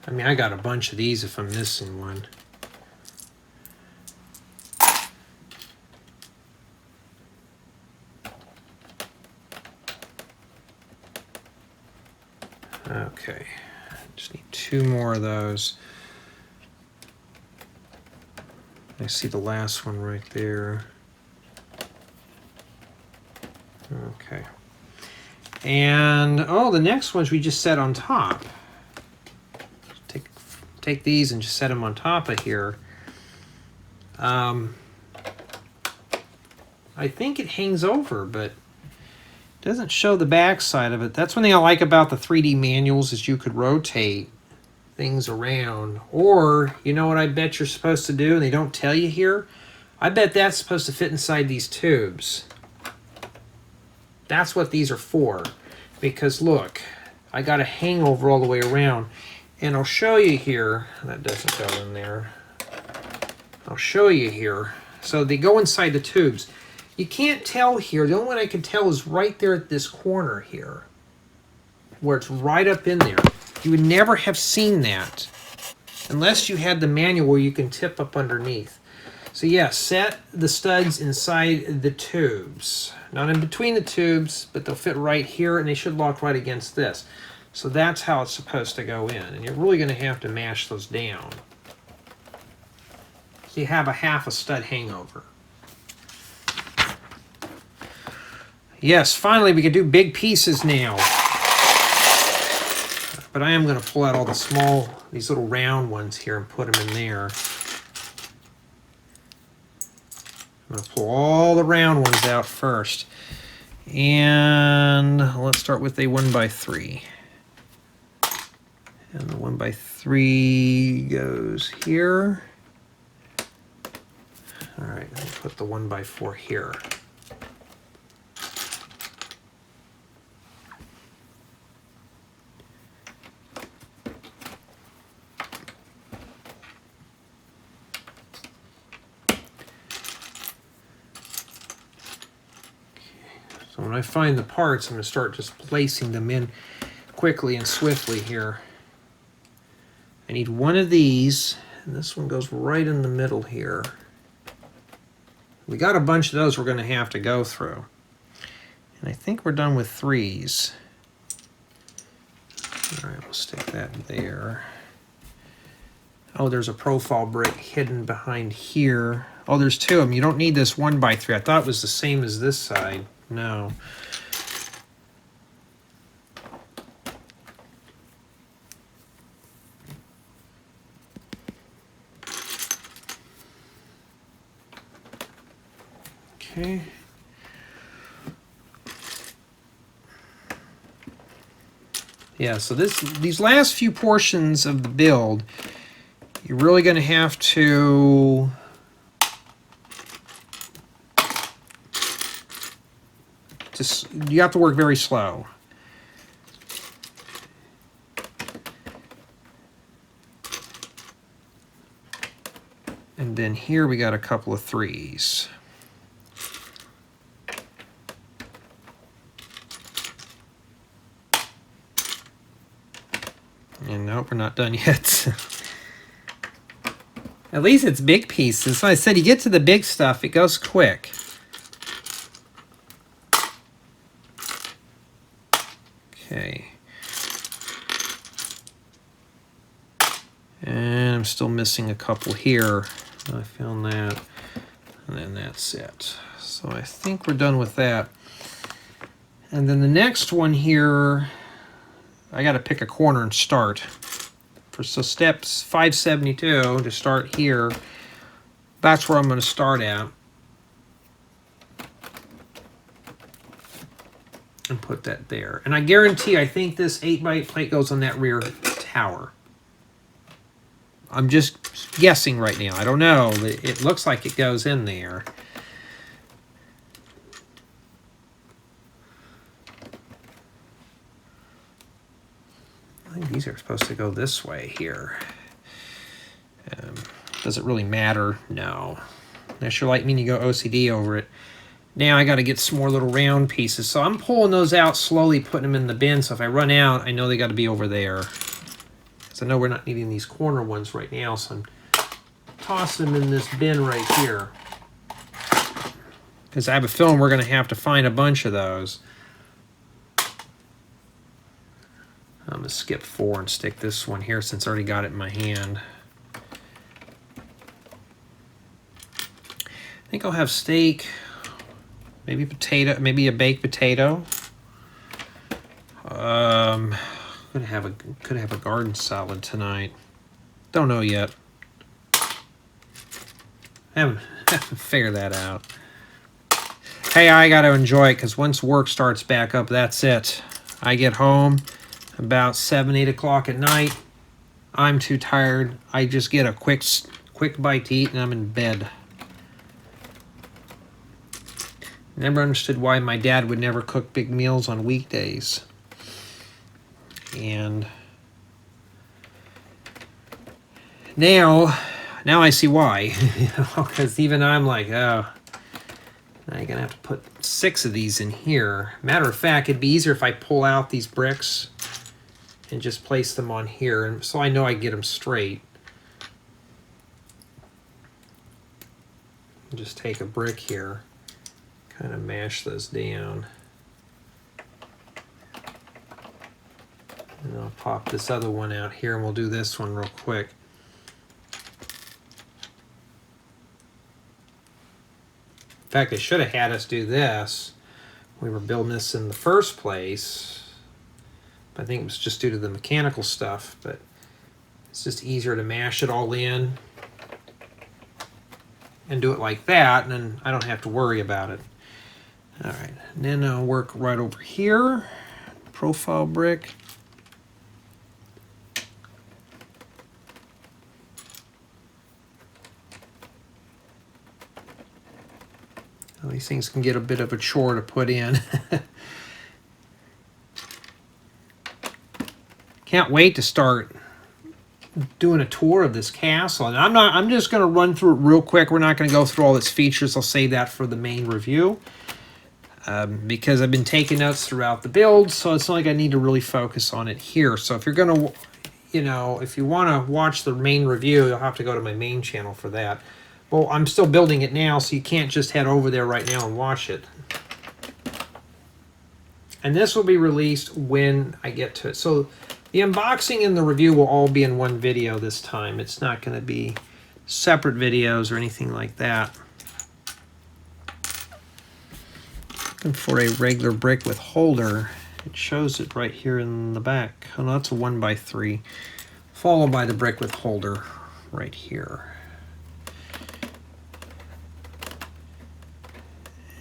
I mean, I got a bunch of these if I'm missing one. Okay, just need 2 more of those. I see the last one right there. Okay. And, oh, the next ones we just set on top. Take these and just set them on top of here. I think it hangs over, but it doesn't show the back side of it. That's one thing I like about the 3D manuals is you could rotate things around. Or, you know what I bet you're supposed to do, and they don't tell you here? I bet that's supposed to fit inside these tubes. That's what these are for. Because look, I got a hangover all the way around. And I'll show you here. That doesn't go in there. I'll show you here. So they go inside the tubes. You can't tell here. The only one I can tell is right there at this corner here, where it's right up in there. You would never have seen that unless you had the manual where you can tip up underneath. So yeah, set the studs inside the tubes. Not in between the tubes, but they'll fit right here, and they should lock right against this. So that's how it's supposed to go in. And you're really going to have to mash those down. So you have a half a stud hangover. Yes, finally we can do big pieces now. But I am going to pull out all these little round ones here and put them in there. I'm going to pull all the round ones out first. And let's start with a 1x3. And the 1x3 goes here. All right, let me put the 1x4 here. So when I find the parts, I'm going to start just placing them in quickly and swiftly here. I need one of these, and this one goes right in the middle here. We got a bunch of those we're going to have to go through. And I think we're done with 3s. All right, we'll stick that there. Oh, there's a profile brick hidden behind here. Oh, there's 2 of them. You don't need this 1x3. I thought it was the same as this side. No. Okay. Yeah, so these last few portions of the build, you're really going to have to you have to work very slow. And then here we got a couple of 3s. And nope, we're not done yet. At least it's big pieces. So I said, you get to the big stuff, it goes quick. Okay. And I'm still missing a couple here. I found that. And then that's it. So I think we're done with that. And then the next one here, I got to pick a corner and start. So steps 572 to start here. That's where I'm going to start at. And put that there. And I guarantee, I think this 8x8 plate goes on that rear tower. I'm just guessing right now. I don't know. It looks like it goes in there. I think these are supposed to go this way here. Does it really matter? No. Unless you're like me and you go OCD over it. Now I got to get some more little round pieces. So I'm pulling those out slowly, putting them in the bin. So if I run out, I know they got to be over there. Because I know we're not needing these corner ones right now. So I'm tossing them in this bin right here. Because I have a feeling we're going to have to find a bunch of those. I'm going to skip 4 and stick this one here since I already got it in my hand. I think I'll have steak, maybe potato, maybe a baked potato. Could have a garden salad tonight. Don't know yet. Haven't figured that out. Hey, I got to enjoy it because once work starts back up, that's it. I get home about 7, 8 o'clock at night. I'm too tired. I just get a quick bite to eat and I'm in bed. Never understood why my dad would never cook big meals on weekdays. And now I see why. Because even I'm like, oh, now you're going to have to put 6 of these in here. Matter of fact, it'd be easier if I pull out these bricks and just place them on here. And so I know I get them straight. Just take a brick here. Kind of mash those down. And I'll pop this other one out here and we'll do this one real quick. In fact, they should have had us do this. We were building this in the first place. I think it was just due to the mechanical stuff, but it's just easier to mash it all in and do it like that, and then I don't have to worry about it. All right, and then I'll work right over here, profile brick. So these things can get a bit of a chore to put in. Can't wait to start doing a tour of this castle. And I'm just going to run through it real quick. We're not going to go through all its features. I'll save that for the main review. Because I've been taking notes throughout the build, so it's not like I need to really focus on it here. So if you're going to, you know, if you want to watch the main review, you'll have to go to my main channel for that. Well, I'm still building it now, so you can't just head over there right now and watch it. And this will be released when I get to it. So the unboxing and the review will all be in one video this time. It's not going to be separate videos or anything like that. Looking for a regular brick with holder. It shows it right here in the back. Oh, no, that's a 1x3. Followed by the brick with holder right here.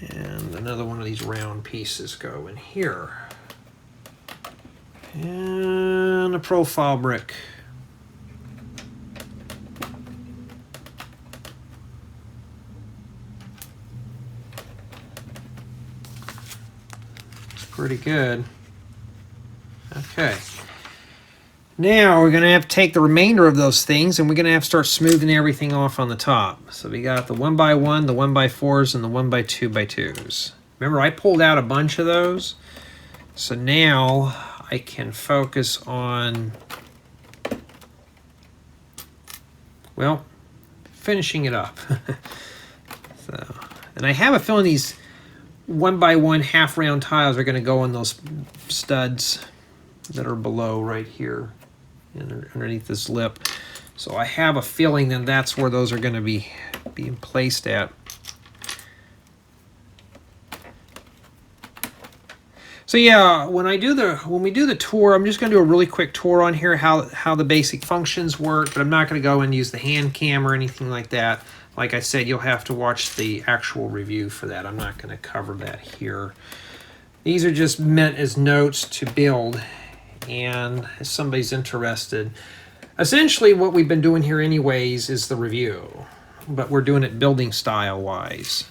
And another one of these round pieces go in here. And a profile brick. It's pretty good. Okay. Now we're going to have to take the remainder of those things and we're going to have to start smoothing everything off on the top. So we got the 1x1, the 1x4s, and the 1x2x2s. Remember, I pulled out a bunch of those. So now I can focus on, well, finishing it up. So, and I have a feeling these 1x1 half round tiles are going to go in those studs that are below right here underneath this lip. So I have a feeling that that's where those are going to be being placed at. So yeah, when we do the tour, I'm just going to do a really quick tour on here how the basic functions work, but I'm not going to go and use the hand cam or anything like that. Like I said, you'll have to watch the actual review for that. I'm not going to cover that here. These are just meant as notes to build, and if somebody's interested. Essentially what we've been doing here anyways is the review, but we're doing it building style wise.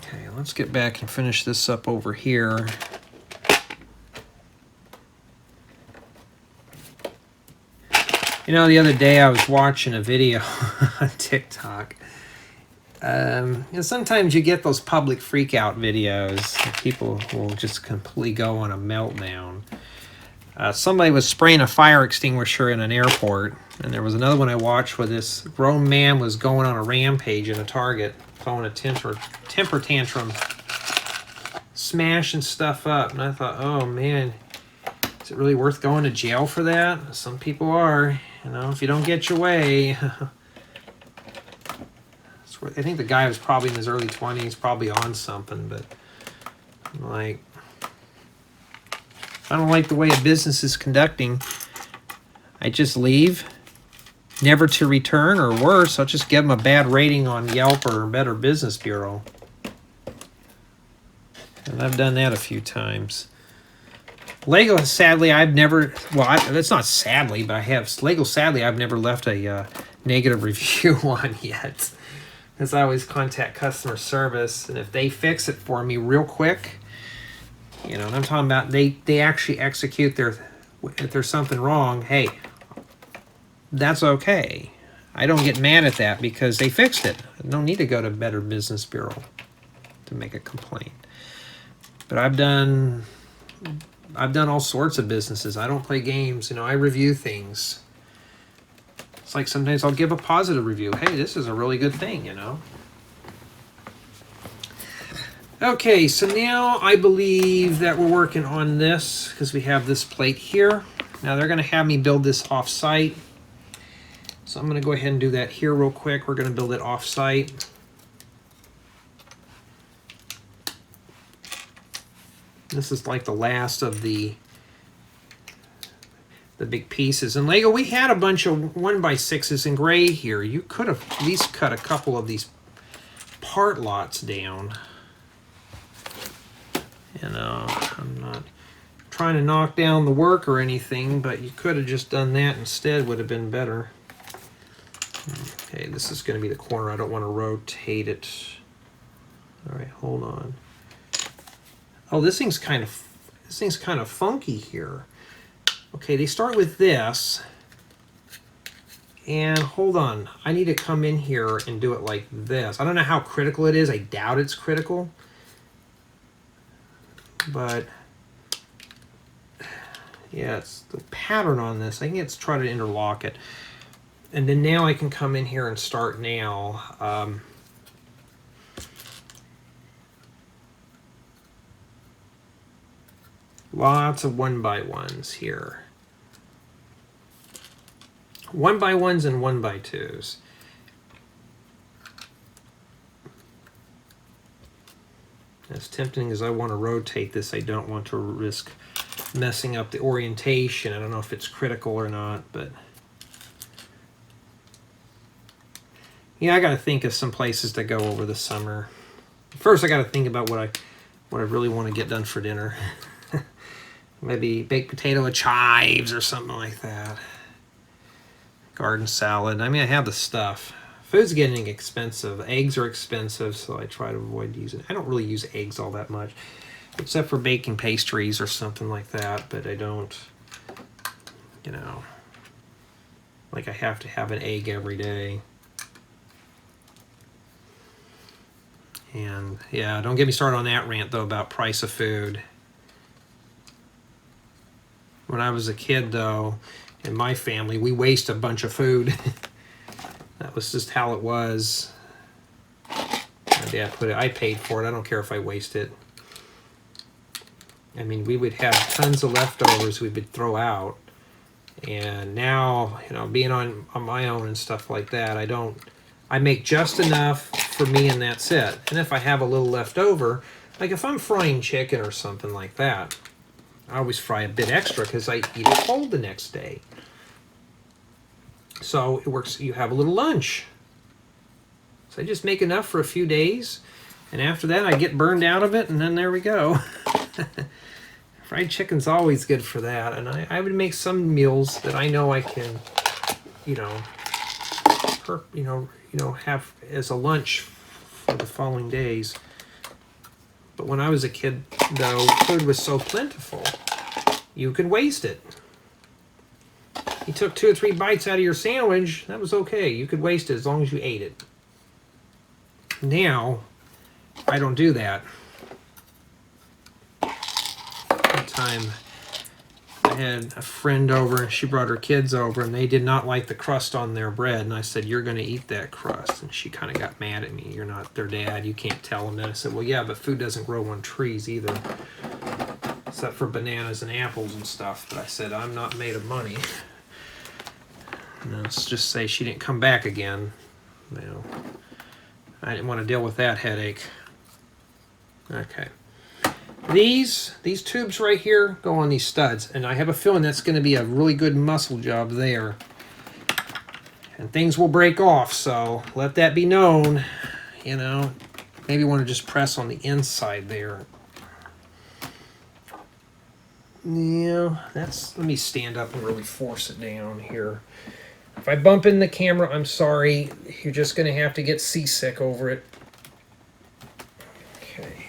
Okay, let's get back and finish this up over here. You know, the other day I was watching a video on TikTok. You know, sometimes you get those public freak-out videos. People will just completely go on a meltdown. Somebody was spraying a fire extinguisher in an airport, and there was another one I watched where this grown man was going on a rampage in a Target, throwing a temper tantrum, smashing stuff up. And I thought, oh man, is it really worth going to jail for that? Some people are. You know, if you don't get your way. I think the guy was probably in his early 20s, probably on something, but I'm like, I don't like the way a business is conducting. I just leave, never to return, or worse, I'll just give them a bad rating on Yelp or Better Business Bureau. And I've done that a few times. Lego, sadly, I've never, well, that's not sadly, but I have, Lego, sadly, I've never left a negative review on yet. Because I always contact customer service, and if they fix it for me real quick, you know, and I'm talking about they actually execute their, if there's something wrong, hey, that's okay. I don't get mad at that because they fixed it. I don't need to go to Better Business Bureau to make a complaint. But I've done all sorts of businesses. I don't play games, you know, I review things. It's like sometimes I'll give a positive review. Hey, this is a really good thing, you know. Okay, so now I believe that we're working on this because we have this plate here. Now they're going to have me build this off-site. So I'm going to go ahead and do that here real quick. We're going to build it off-site. This is like the last of the big pieces. And Lego, we had a bunch of 1x6s in gray here. You could have at least cut a couple of these part lots down. You know, I'm not trying to knock down the work or anything, but you could have just done that instead, would have been better. Okay, this is going to be the corner. I don't want to rotate it. All right, hold on. Oh, this thing's kind of funky here. Okay, they start with this. And hold on, I need to come in here and do it like this. I don't know how critical it is. I doubt it's critical. But yeah, it's the pattern on this. I think it's try to interlock it. And then now I can come in here and start now. Lots of 1x1s here. 1x1s and 1x2s. As tempting as I want to rotate this, I don't want to risk messing up the orientation. I don't know if it's critical or not, but yeah, I got to think of some places to go over the summer. First, I got to think about what I really want to get done for dinner. Maybe baked potato with chives or something like that. Garden salad. I mean, I have the stuff. Food's getting expensive. Eggs are expensive, so I try to avoid using. I don't really use eggs all that much, except for baking pastries or something like that. But I don't, you know, like I have to have an egg every day. And yeah, don't get me started on that rant though about price of food. When I was a kid though, in my family, we waste a bunch of food. That was just how it was. My dad put it, I paid for it. I don't care if I waste it. I mean, we would have tons of leftovers we would throw out. And now, you know, being on my own and stuff like that, I make just enough for me and that's it. And if I have a little left over, like if I'm frying chicken or something like that, I always fry a bit extra because I eat it cold the next day. So it works, you have a little lunch. So I just make enough for a few days, and after that I get burned out of it, and then there we go. Fried chicken's always good for that, and I would make some meals that I know I can, you know, have as a lunch for the following days. But when I was a kid, though, food was so plentiful, you could waste it. You took 2 or 3 bites out of your sandwich, that was okay. You could waste it as long as you ate it. Now, I don't do that. One time, I had a friend over, and she brought her kids over, and they did not like the crust on their bread. And I said, "You're going to eat that crust." And she kind of got mad at me. "You're not their dad. You can't tell them that." I said, "Well, yeah, but food doesn't grow on trees either, except for bananas and apples and stuff." But I said, "I'm not made of money." And let's just say she didn't come back again. You know, I didn't want to deal with that headache. Okay. These tubes right here go on these studs, and I have a feeling that's going to be a really good muscle job there. And things will break off, so let that be known. You know, maybe want to just press on the inside there. Yeah, let me stand up and really force it down here. If I bump in the camera, I'm sorry. You're just going to have to get seasick over it. Okay.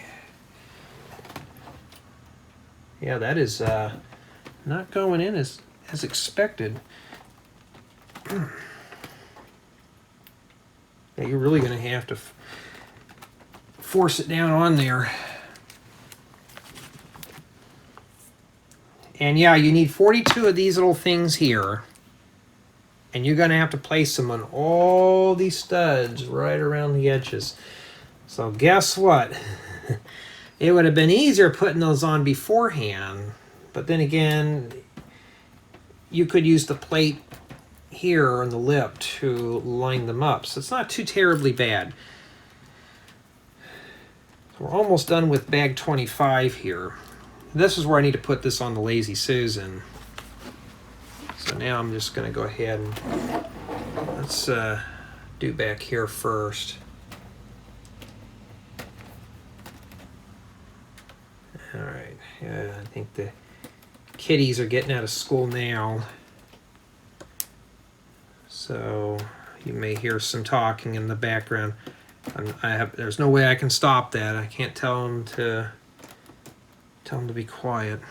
Yeah, that is not going in as expected. Yeah, you're really going to have to force it down on there. And yeah, you need 42 of these little things here. And you're going to have to place them on all these studs right around the edges. So guess what? It would have been easier putting those on beforehand. But then again, you could use the plate here on the lip to line them up. So it's not too terribly bad. So we're almost done with bag 25 here. This is where I need to put this on the Lazy Susan. So now I'm just going to go ahead and let's do back here first. All right, yeah, I think the kiddies are getting out of school now. So you may hear some talking in the background. There's no way I can stop that. I can't tell them to be quiet.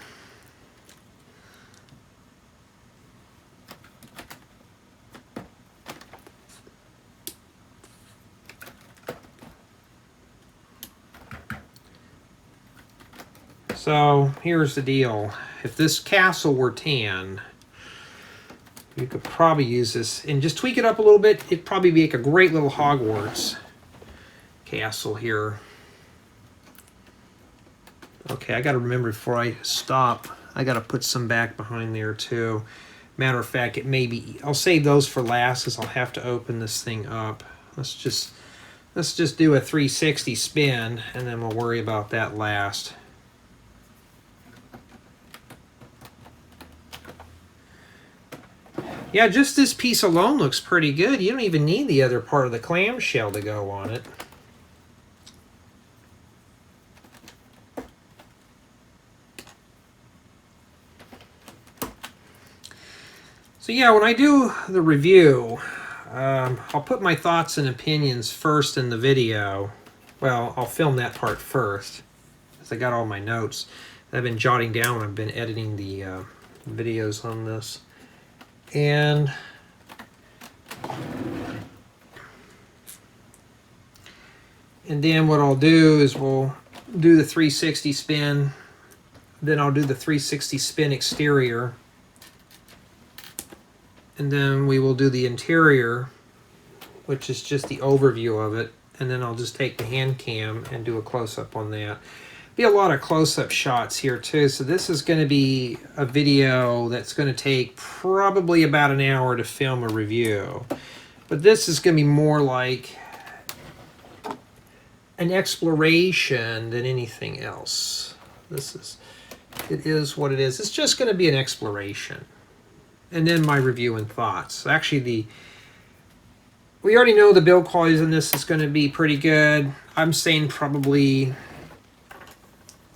So here's the deal. If this castle were tan, you could probably use this and just tweak it up a little bit. It'd probably make a great little Hogwarts castle here. Okay, I got to remember before I stop, I got to put some back behind there too. Matter of fact, it may be, I'll save those for last because I'll have to open this thing up. Let's just do a 360 spin and then we'll worry about that last. Yeah, just this piece alone looks pretty good. You don't even need the other part of the clamshell to go on it. So yeah, when I do the review, I'll put my thoughts and opinions first in the video. Well, I'll film that part first, because I got all my notes that I've been jotting down when I've been editing the videos on this. And then what I'll do is we'll do the 360 spin, then I'll do the 360 spin exterior, and then we will do the interior, which is just the overview of it, and then I'll just take the hand cam and do a close-up on that. Be a lot of close-up shots here too, so this is going to be a video that's going to take probably about an hour to film a review, but this is going to be more like an exploration than anything else. It is what it is. It's just going to be an exploration, and then my review and thoughts. Actually, we already know the build qualities in this is going to be pretty good. I'm saying probably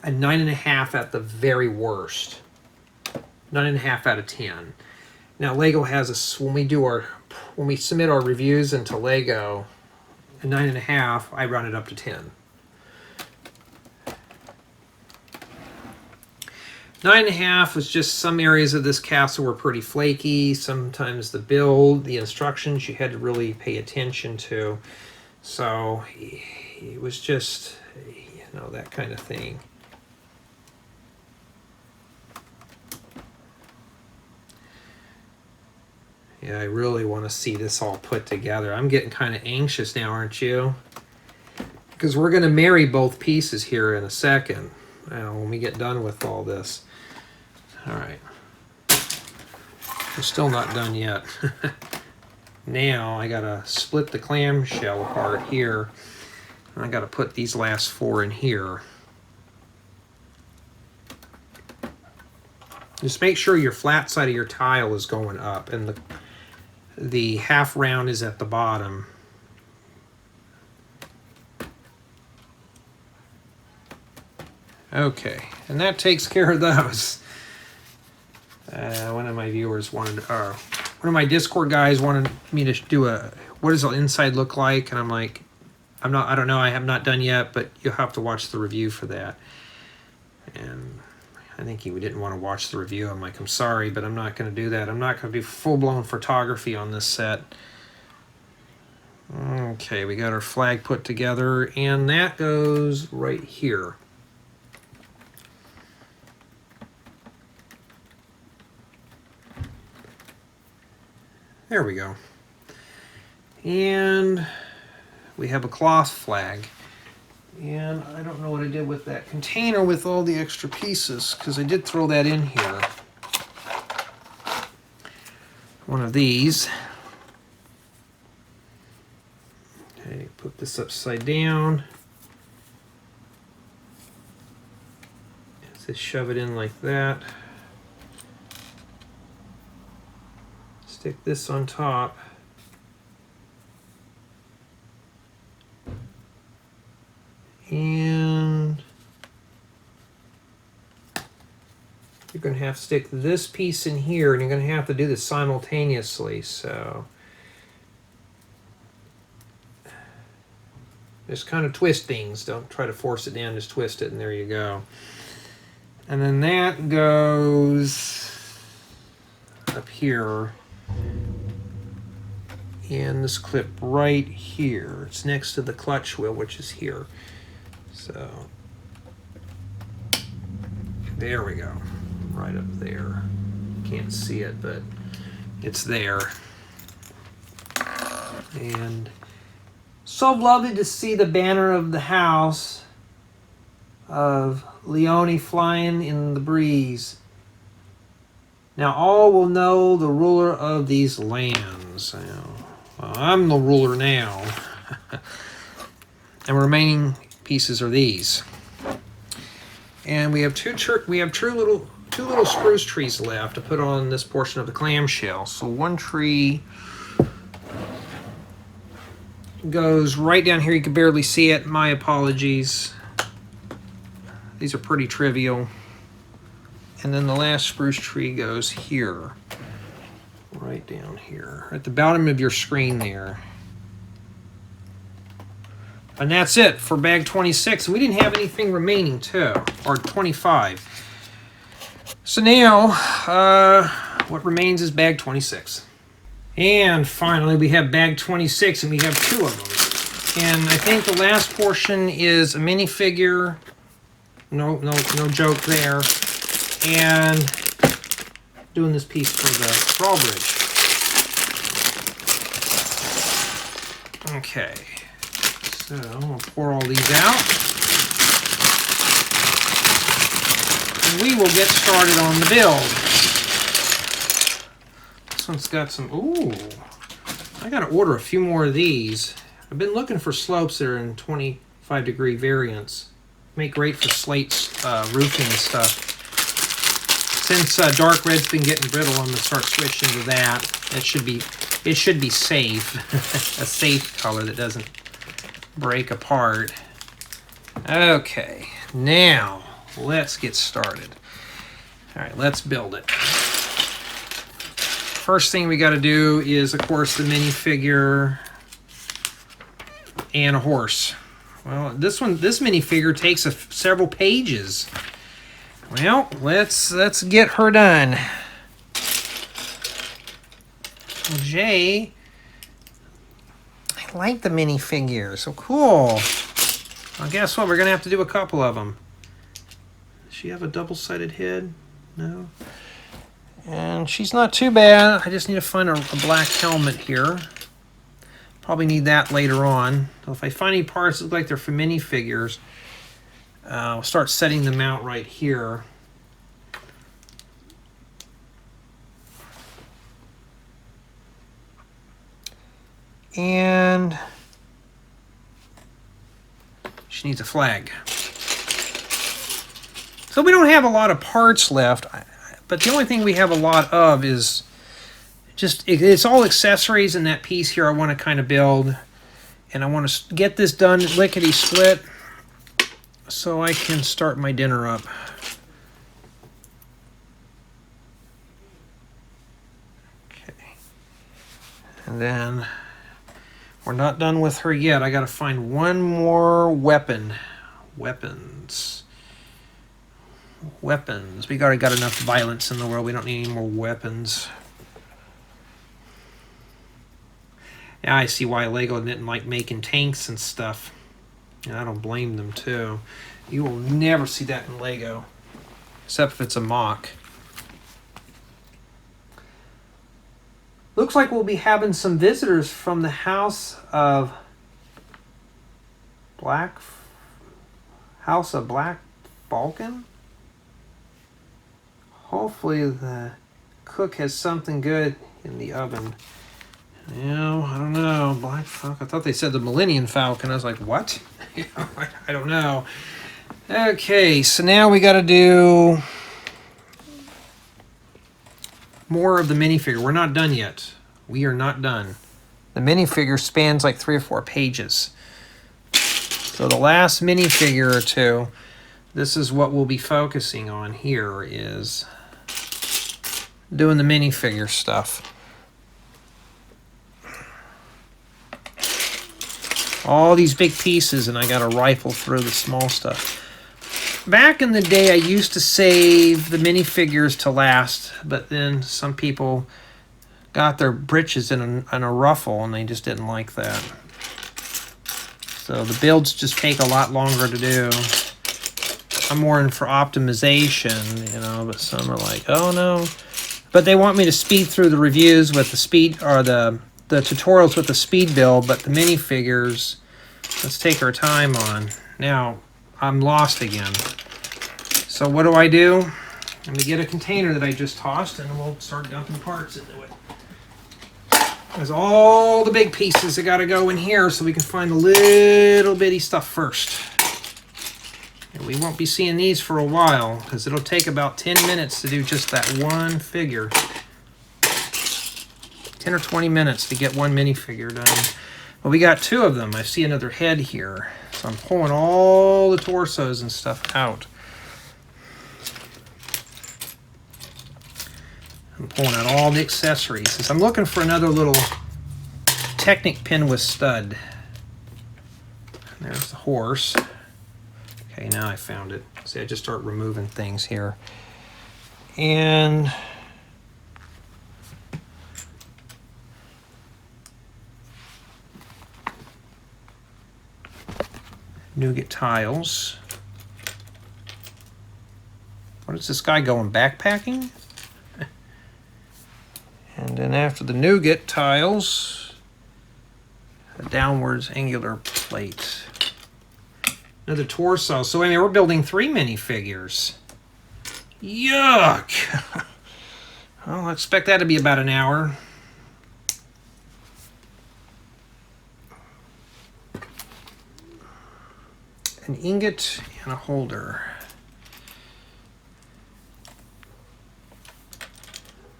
a 9.5 at the very worst. 9.5 out of 10. Now Lego has when we submit our reviews into Lego, a 9.5, I run it up to 10. 9.5 was just some areas of this castle were pretty flaky. Sometimes the instructions you had to really pay attention to. So it was just, that kind of thing. Yeah, I really want to see this all put together. I'm getting kind of anxious now, aren't you? Because we're going to marry both pieces here in a second, when we get done with all this. All right. We're still not done yet. Now I got to split the clamshell apart here. And I got to put these last 4 in here. Just make sure your flat side of your tile is going up and the half round is at the bottom. Okay, and that takes care of those. One of my viewers one of my Discord guys wanted me to do what does the inside look like, and I'm like, I don't know, I have not done yet, but you'll have to watch the review for that. And I think he didn't want to watch the review. I'm like, I'm sorry, but I'm not going to do that. I'm not going to do full-blown photography on this set. Okay, we got our flag put together, and that goes right here. There we go. And we have a cloth flag. And I don't know what I did with that container with all the extra pieces, because I did throw that in here. One of these. Okay, put this upside down. Just shove it in like that. Stick this on top. And you're going to have to stick this piece in here, and you're going to have to do this simultaneously. So just kind of twist things. Don't try to force it down, just twist it, and there you go. And then that goes up here in this clip right here. It's next to the clutch wheel, which is here. So there we go, right up there. Can't see it, but it's there. And so lovely to see the banner of the house of Leone flying in the breeze. Now all will know the ruler of these lands. Well, I'm the ruler now. And remaining pieces are these. And we have two little spruce trees left to put on this portion of the clamshell. So one tree goes right down here. You can barely see it. My apologies. These are pretty trivial. And then the last spruce tree goes here. Right down here. At the bottom of your screen there. And that's it for bag 26. We didn't have anything remaining too. Or 25. So now, what remains is bag 26. And finally, we have bag 26, and we have two of them. And I think the last portion is a minifigure. No joke there. And doing this piece for the drawbridge. Okay. So I'm going to pour all these out. And we will get started on the build. This one's got some, ooh, I got to order a few more of these. I've been looking for slopes that are in 25-degree variants. Make great for slates, roofing and stuff. Since dark red's been getting brittle, I'm going to start switching to that. It should be safe. A safe color that doesn't break apart. Okay, now let's get started. All right, let's build it. First thing we got to do is, of course, the minifigure and a horse. Well, this minifigure takes several pages. Well, let's get her done. Well, Jay, I like the minifigure. So cool. Well, guess what? We're gonna have to do a couple of them. Does she have a double-sided head? No. And she's not too bad. I just need to find a black helmet here. Probably need that later on. So if I find any parts that look like they're for minifigures, I'll start setting them out right here. And she needs a flag. So we don't have a lot of parts left, but the only thing we have a lot of is just, it's all accessories in that piece here I want to kind of build. And I want to get this done lickety-split so I can start my dinner up. Okay. And then we're not done with her yet. I got to find one more weapon. Weapons. We already got enough violence in the world. We don't need any more weapons. Now I see why Lego didn't like making tanks and stuff. And I don't blame them too. You will never see that in Lego. Except if it's a mock. Looks like we'll be having some visitors from the House of Black Balkan. Hopefully the cook has something good in the oven. No, I don't know. Black Falcon. I thought they said the Millennium Falcon. I was like, what? I don't know. Okay, so now we got to do more of the minifigure. We're not done yet. We are not done. The minifigure spans like 3 or 4 pages. So the last minifigure or two, this is what we'll be focusing on here is doing the minifigure stuff. All these big pieces, and I got to rifle through the small stuff. Back in the day, I used to save the minifigures to last, but then some people got their britches in a ruffle, and they just didn't like that. So the builds just take a lot longer to do. I'm more in for optimization, you know, but some are like, oh no. But they want me to speed through the reviews with the speed, or the tutorials with the speed build, but the minifigures, let's take our time on. Now, I'm lost again. So what do? Let me get a container that I just tossed, and we'll start dumping parts into it. There's all the big pieces that got to go in here so we can find the little bitty stuff first. And we won't be seeing these for a while because it'll take about 10 minutes to do just that one figure. 10 or 20 minutes to get one minifigure done. Well, we got two of them. I see another head here. So I'm pulling all the torsos and stuff out. I'm pulling out all the accessories. Since I'm looking for another little Technic pin with stud. There's the horse. Okay, now I found it. See, I just start removing things here. And nougat tiles. What is this guy going backpacking? And then after the nougat tiles, a downwards angular plate. Another torso. So I mean, we're building 3 minifigures. Yuck! Well, I expect that to be about an hour. An ingot and a holder.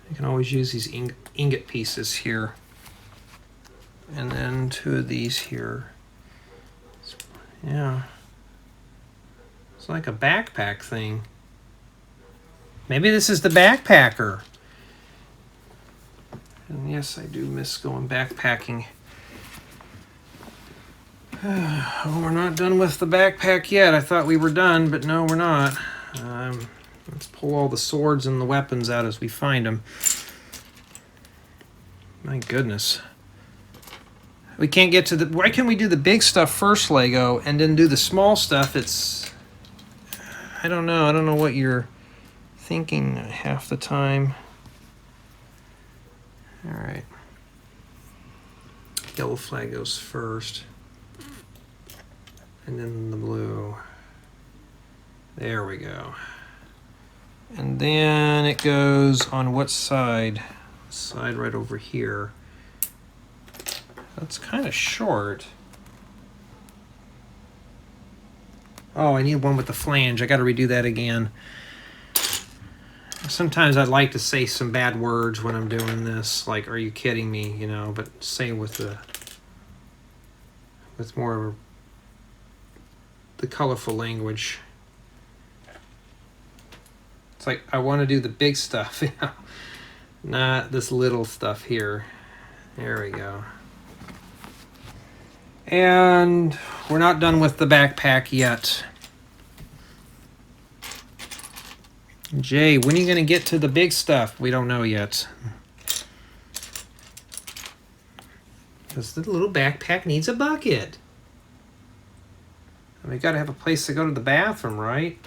You can always use these ingot pieces here. And then 2 of these here. Yeah. It's like a backpack thing. Maybe this is the backpacker. And yes, I do miss going backpacking. Oh, we're not done with the backpack yet. I thought we were done, but no, we're not. Let's pull all the swords and the weapons out as we find them. My goodness. We can't get to the... Why can't we do the big stuff first, Lego, and then do the small stuff? It's... I don't know. I don't know what you're thinking half the time. All right. Yellow flag goes first. And then the blue. There we go. And then it goes on what side? Side right over here. That's kind of short. Oh, I need one with the flange. I got to redo that again. Sometimes I'd like to say some bad words when I'm doing this, like, are you kidding me, you know, but say with more the colorful language. It's like, I want to do the big stuff, you know, not this little stuff here. There we go. And we're not done with the backpack yet. Jay, when are you going to get to the big stuff? We don't know yet. Because the little backpack needs a bucket. We got to have a place to go to the bathroom, right?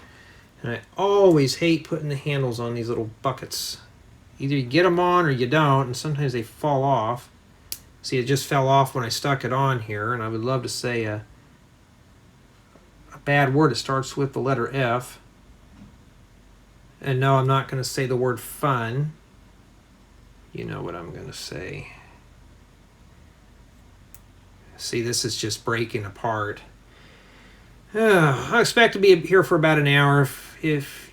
And I always hate putting the handles on these little buckets. Either you get them on or you don't, and sometimes they fall off. See, it just fell off when I stuck it on here, and I would love to say a bad word that starts with the letter F. And no, I'm not going to say the word fun. You know what I'm going to say. See, this is just breaking apart. I expect to be here for about an hour. If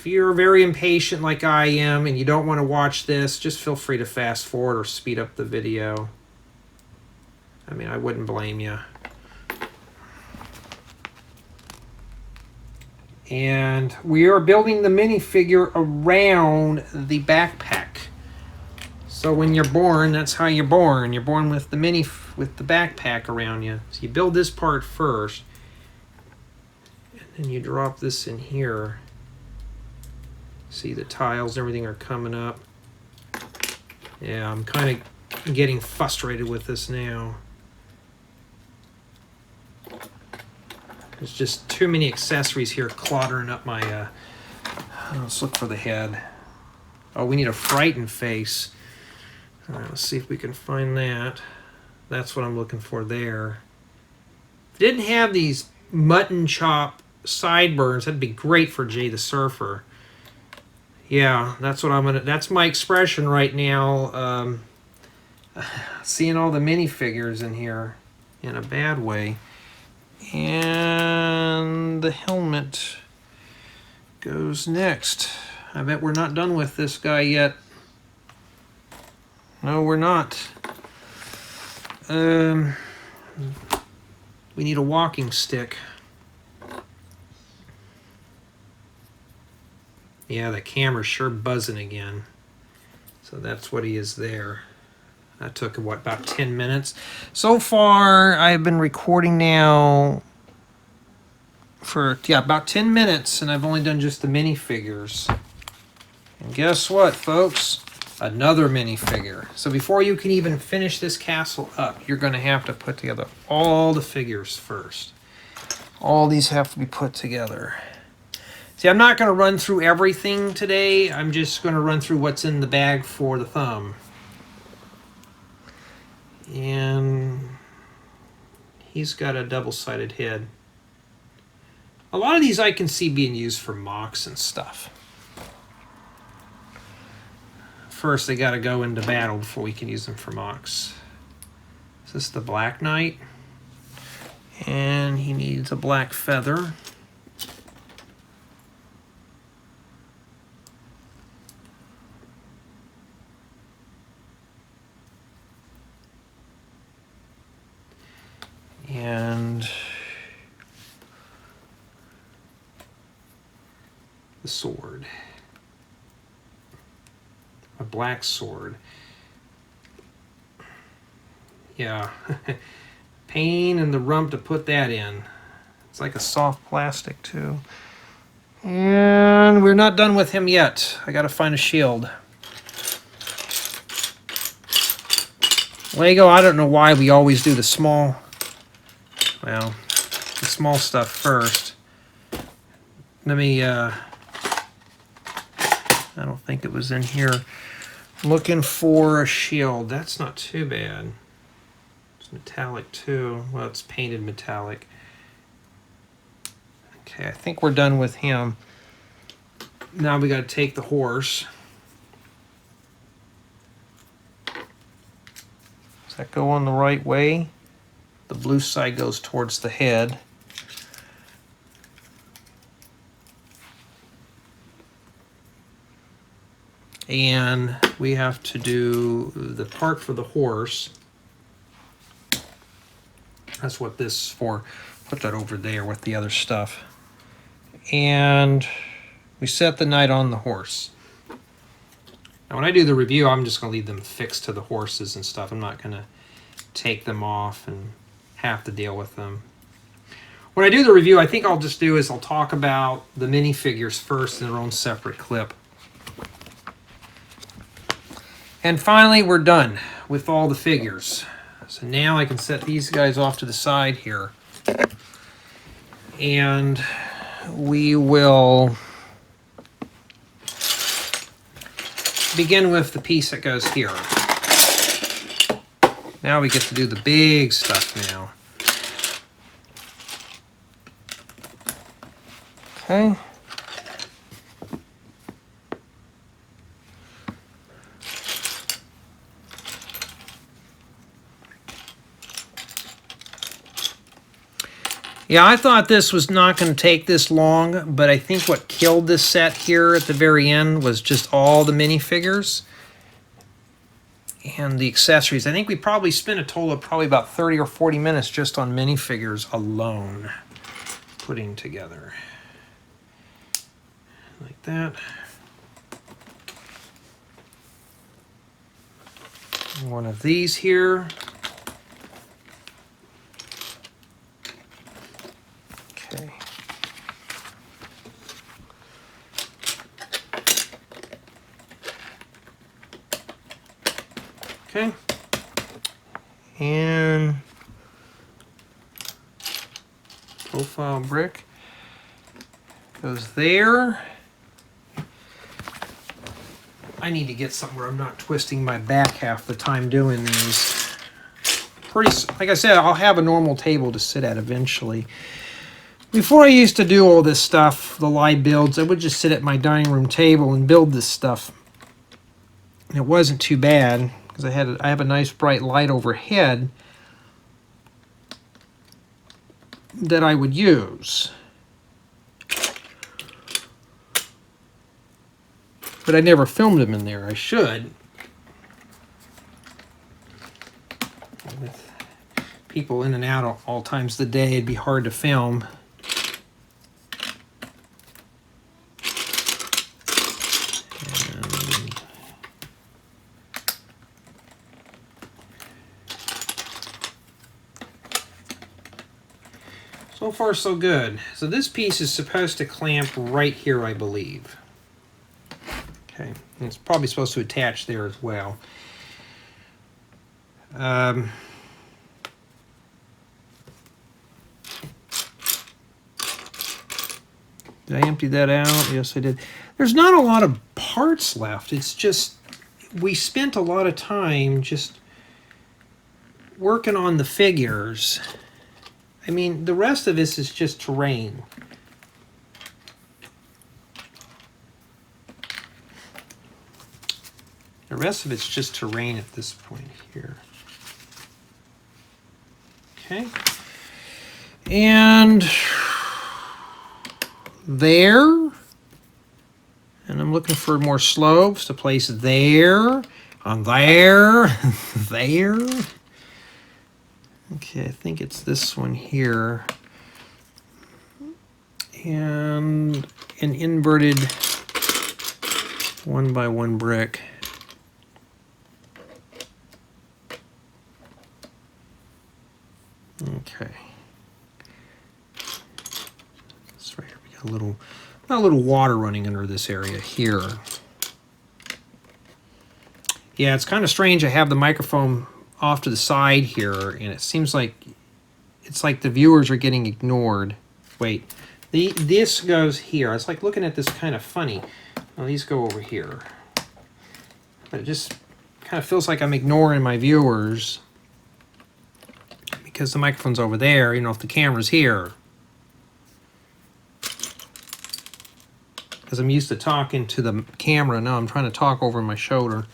you're very impatient like I am and you don't want to watch this, just feel free to fast forward or speed up the video. I mean, I wouldn't blame you. And we are building the minifigure around the backpack. So when you're born, that's how you're born. You're born with the with the backpack around you. So you build this part first, and then you drop this in here. See, the tiles and everything are coming up. Yeah, I'm kind of getting frustrated with this now. There's just too many accessories here cluttering up my... let's look for the head. Oh, we need a frightened face. All right, let's see if we can find that. That's what I'm looking for there. If it didn't have these mutton chop sideburns, that'd be great for Jay the Surfer. Yeah, that's what I'm gonna. That's my expression right now. Seeing all the minifigures in here in a bad way, and the helmet goes next. I bet we're not done with this guy yet. No, we're not. We need a walking stick. Yeah, the camera's sure buzzing again. So that's what he is there. That took, what, about 10 minutes? So far, I've been recording now for, yeah, about 10 minutes, and I've only done just the minifigures. And guess what, folks? Another minifigure. So before you can even finish this castle up, you're going to have to put together all the figures first. All these have to be put together. See, I'm not going to run through everything today. I'm just going to run through what's in the bag for the thumb. And he's got a double-sided head. A lot of these I can see being used for mocks and stuff. First, they got to go into battle before we can use them for mocks. Is this the Black Knight? And he needs a black feather. And the sword. A black sword. Yeah. Pain in the rump to put that in. It's like a soft plastic too. And we're not done with him yet. I gotta find a shield. Lego, I don't know why we always do the small, well, the small stuff first. Let me, I don't think it was in here. Looking for a shield. That's not too bad. It's metallic too. Well, it's painted metallic. Okay, I think we're done with him. Now we got to take the horse. Does that go on the right way? The blue side goes towards the head. And we have to do the part for the horse. That's what this is for. Put that over there with the other stuff. And we set the knight on the horse. Now when I do the review, I'm just going to leave them fixed to the horses and stuff. I'm not going to take them off and have to deal with them. When I do the review, I think I'll just do is I'll talk about the minifigures first in their own separate clip. And finally, we're done with all the figures. So now I can set these guys off to the side here. And we will begin with the piece that goes here. Now we get to do the big stuff now. Okay. Yeah, I thought this was not going to take this long, but I think what killed this set here at the very end was just all the minifigures and the accessories. I think we probably spent a total of probably about 30 or 40 minutes just on minifigures alone, putting together. Like that. one of these here. Okay. Okay. And profile brick goes there. I need to get something where I'm not twisting my back half the time doing these. Like I said, I'll have a normal table to sit at eventually. Before I used to do all this stuff, the live builds, I would just sit at my dining room table and build this stuff. And it wasn't too bad because I have a nice bright light overhead that I would use. But I never filmed them in there. I should. With people in and out all times of the day, it'd be hard to film. So far, so good. So this piece is supposed to clamp right here, I believe. Okay, and it's probably supposed to attach there as well. Did I empty that out? Yes, I did. There's not a lot of parts left. It's just, we spent a lot of time just working on the figures. I mean, the rest of this is just terrain. The rest of it's just terrain at this point here. Okay. And there. And I'm looking for more slopes to place there, on there, there. Okay, I think it's this one here. And an inverted 1x1 brick. Okay. That's right here. We got a little water running under this area here. Yeah, it's kind of strange. I have the microphone off to the side here, and it seems like it's like the viewers are getting ignored. Wait, this goes here. It's like looking at this kind of funny. Well, these go over here. But it just kind of feels like I'm ignoring my viewers because the microphone's over there, you know, if the camera's here. Because I'm used to talking to the camera. Now I'm trying to talk over my shoulder.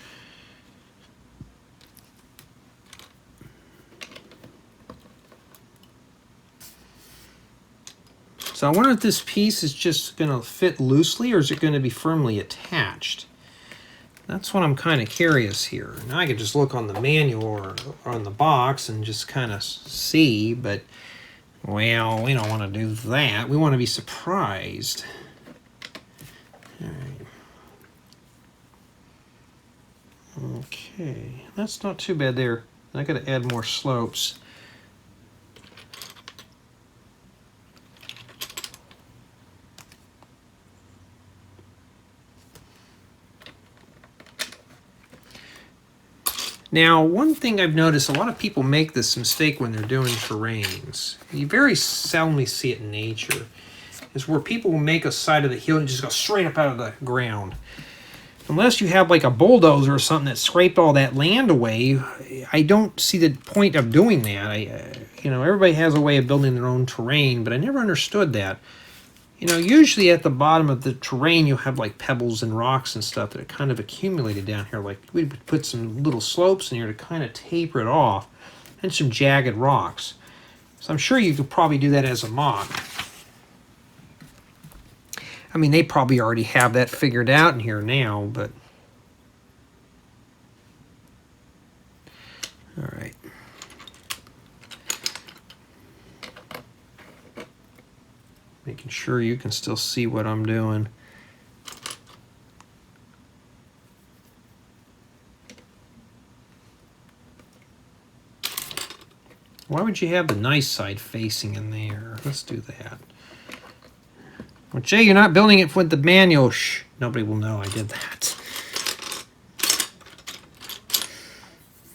So I wonder if this piece is just going to fit loosely or is it going to be firmly attached? That's what I'm kind of curious here. Now I could just look on the manual or on the box and just kind of see, but, well, we don't want to do that. We want to be surprised. All right. Okay, that's not too bad there. I got to add more slopes. Now, one thing I've noticed, a lot of people make this mistake when they're doing terrains. You very seldomly see it in nature, is where people will make a side of the hill and just go straight up out of the ground. Unless you have like a bulldozer or something that scraped all that land away, I don't see the point of doing that. You know, everybody has a way of building their own terrain, but I never understood that. You know, usually at the bottom of the terrain, you'll have like pebbles and rocks and stuff that are kind of accumulated down here. Like we would put some little slopes in here to kind of taper it off and some jagged rocks. So I'm sure you could probably do that as a mock. I mean, they probably already have that figured out in here now, but... All right. Making sure you can still see what I'm doing. Why would you have the nice side facing in there? Let's do that. Well, Jay, you're not building it with the manual. Shh. Nobody will know I did that.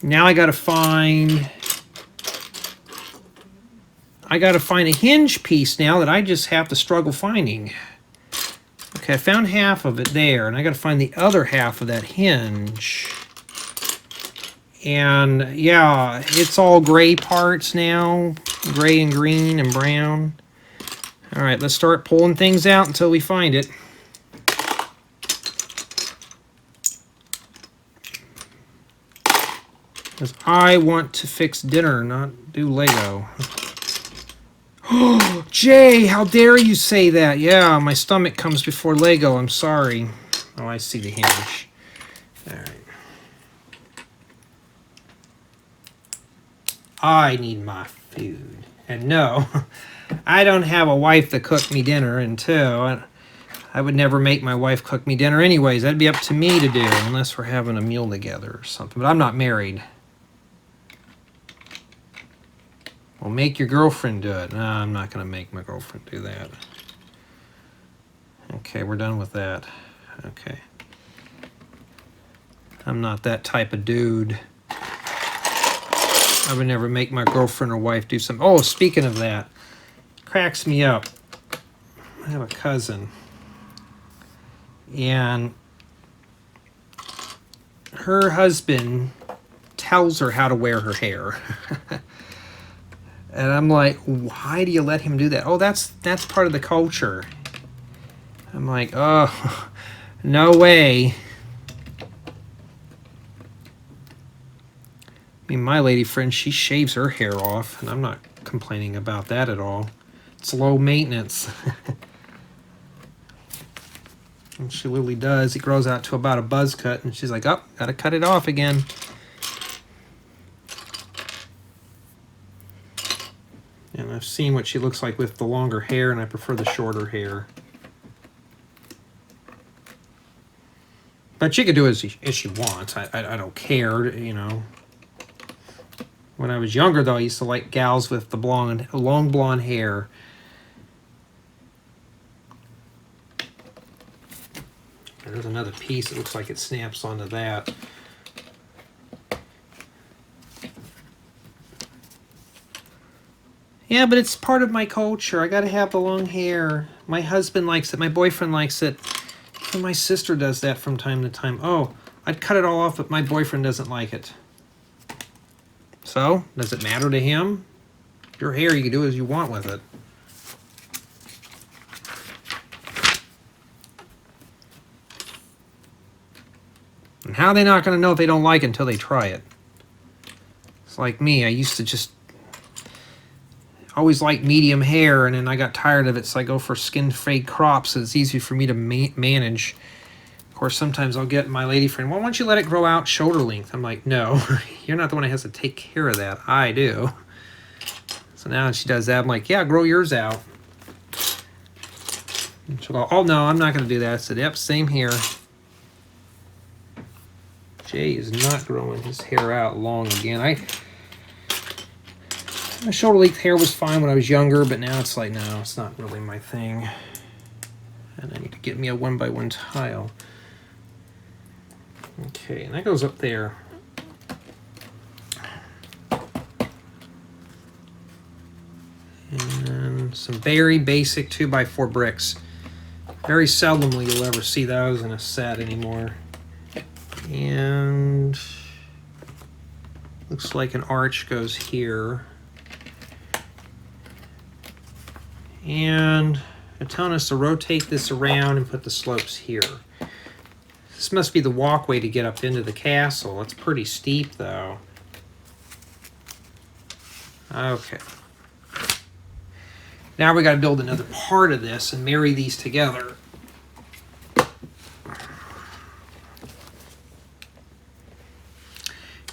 Now I gotta find a hinge piece now that I just have to struggle finding. Okay, I found half of it there, and I gotta find the other half of that hinge. And yeah, it's all gray parts now. Gray and green and brown. All right, let's start pulling things out until we find it. Because I want to fix dinner, not do Lego. Oh, Jay, how dare you say that? Yeah, my stomach comes before Lego. I'm sorry. Oh, I see the hinge. All right. I need my food. And no, I don't have a wife to cook me dinner, and two, I would never make my wife cook me dinner anyways. That'd be up to me to do, unless we're having a meal together or something. But I'm not married. Well, make your girlfriend do it. No, I'm not going to make my girlfriend do that. Okay, we're done with that. Okay. I'm not that type of dude. I would never make my girlfriend or wife do something. Oh, speaking of that, cracks me up. I have a cousin, and her husband tells her how to wear her hair. And I'm like, why do you let him do that? Oh, that's part of the culture. I'm like, oh, no way. I mean, my lady friend, she shaves her hair off, and I'm not complaining about that at all. It's low maintenance. And she literally does. It grows out to about a buzz cut, and she's like, oh, gotta cut it off again. And I've seen what she looks like with the longer hair, and I prefer the shorter hair. But she can do as she wants. I don't care, you know. When I was younger, though, I used to like gals with the long blonde hair. There's another piece. It looks like it snaps onto that. Yeah, but it's part of my culture. I gotta have the long hair. My husband likes it. My boyfriend likes it. And my sister does that from time to time. Oh, I'd cut it all off, but my boyfriend doesn't like it. So, does it matter to him? Your hair, you can do as you want with it. And how are they not going to know if they don't like it until they try it? It's like me. I used to just always like medium hair, and then I got tired of it, so I go for skin-free crops, so it's easy for me to manage. Of course, sometimes I'll get my lady friend, well, why don't you let it grow out shoulder length? I'm like, no, you're not the one that has to take care of that. I do. So now she does that. I'm like, yeah, grow yours out. And she'll go, oh, no, I'm not going to do that. I said, yep, same here. Jay is not growing his hair out long again. My shoulder length hair was fine when I was younger, but now it's like, no, it's not really my thing. And I need to get me a 1x1 tile. Okay, and that goes up there. And some very basic 2x4 bricks. Very seldomly you'll ever see those in a set anymore. And looks like an arch goes here. And they're telling us to rotate this around and put the slopes here. This must be the walkway to get up into the castle. It's pretty steep, though. Okay. Now we got to build another part of this and marry these together.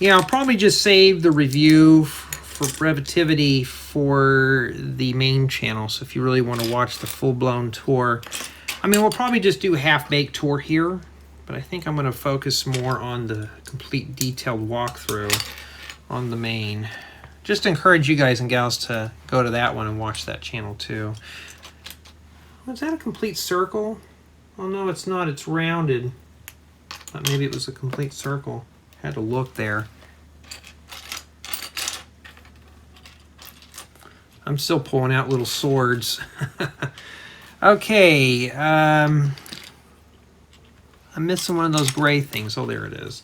Yeah, I'll probably just save the review for brevity for the main channel. So if you really want to watch the full-blown tour, I mean, we'll probably just do a half-baked tour here, but I think I'm going to focus more on the complete detailed walkthrough on the main. just encourage you guys and gals to go to that one and watch that channel too. Was that a complete circle? Oh no, it's not. It's rounded. Thought maybe it was a complete circle. Had to look there. I'm still pulling out little swords. Okay. I'm missing one of those gray things. Oh, there it is.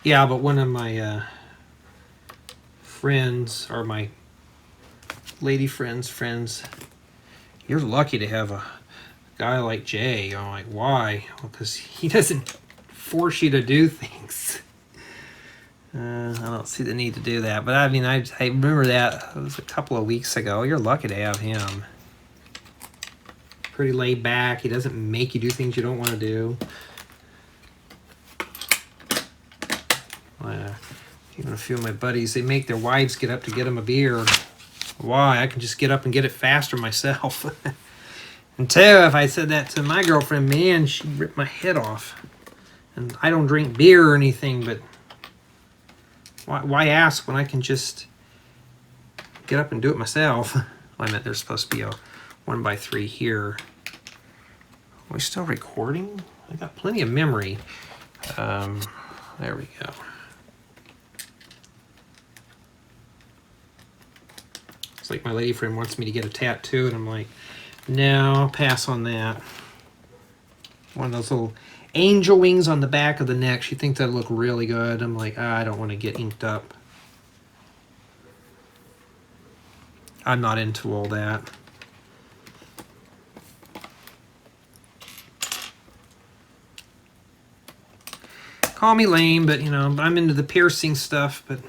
Yeah, but one of my friends, or my lady friends, you're lucky to have a guy like Jay. I'm like, why? Well, because he doesn't force you to do things. I don't see the need to do that. But I mean, I remember that. It was a couple of weeks ago. You're lucky to have him. Pretty laid back. He doesn't make you do things you don't want to do. Even a few of my buddies, they make their wives get up to get them a beer. Why? I can just get up and get it faster myself. And two, if I said that to my girlfriend, man, she'd rip my head off. And I don't drink beer or anything, but why ask when I can just get up and do it myself? I meant there's supposed to be a 1x3 here. Are we still recording? I got plenty of memory. There we go. It's like my lady friend wants me to get a tattoo, and I'm like, no, I'll pass on that. One of those little angel wings on the back of the neck. She thinks that'd look really good. I'm like, I don't want to get inked up. I'm not into all that. Call me lame, but you know, I'm into the piercing stuff. But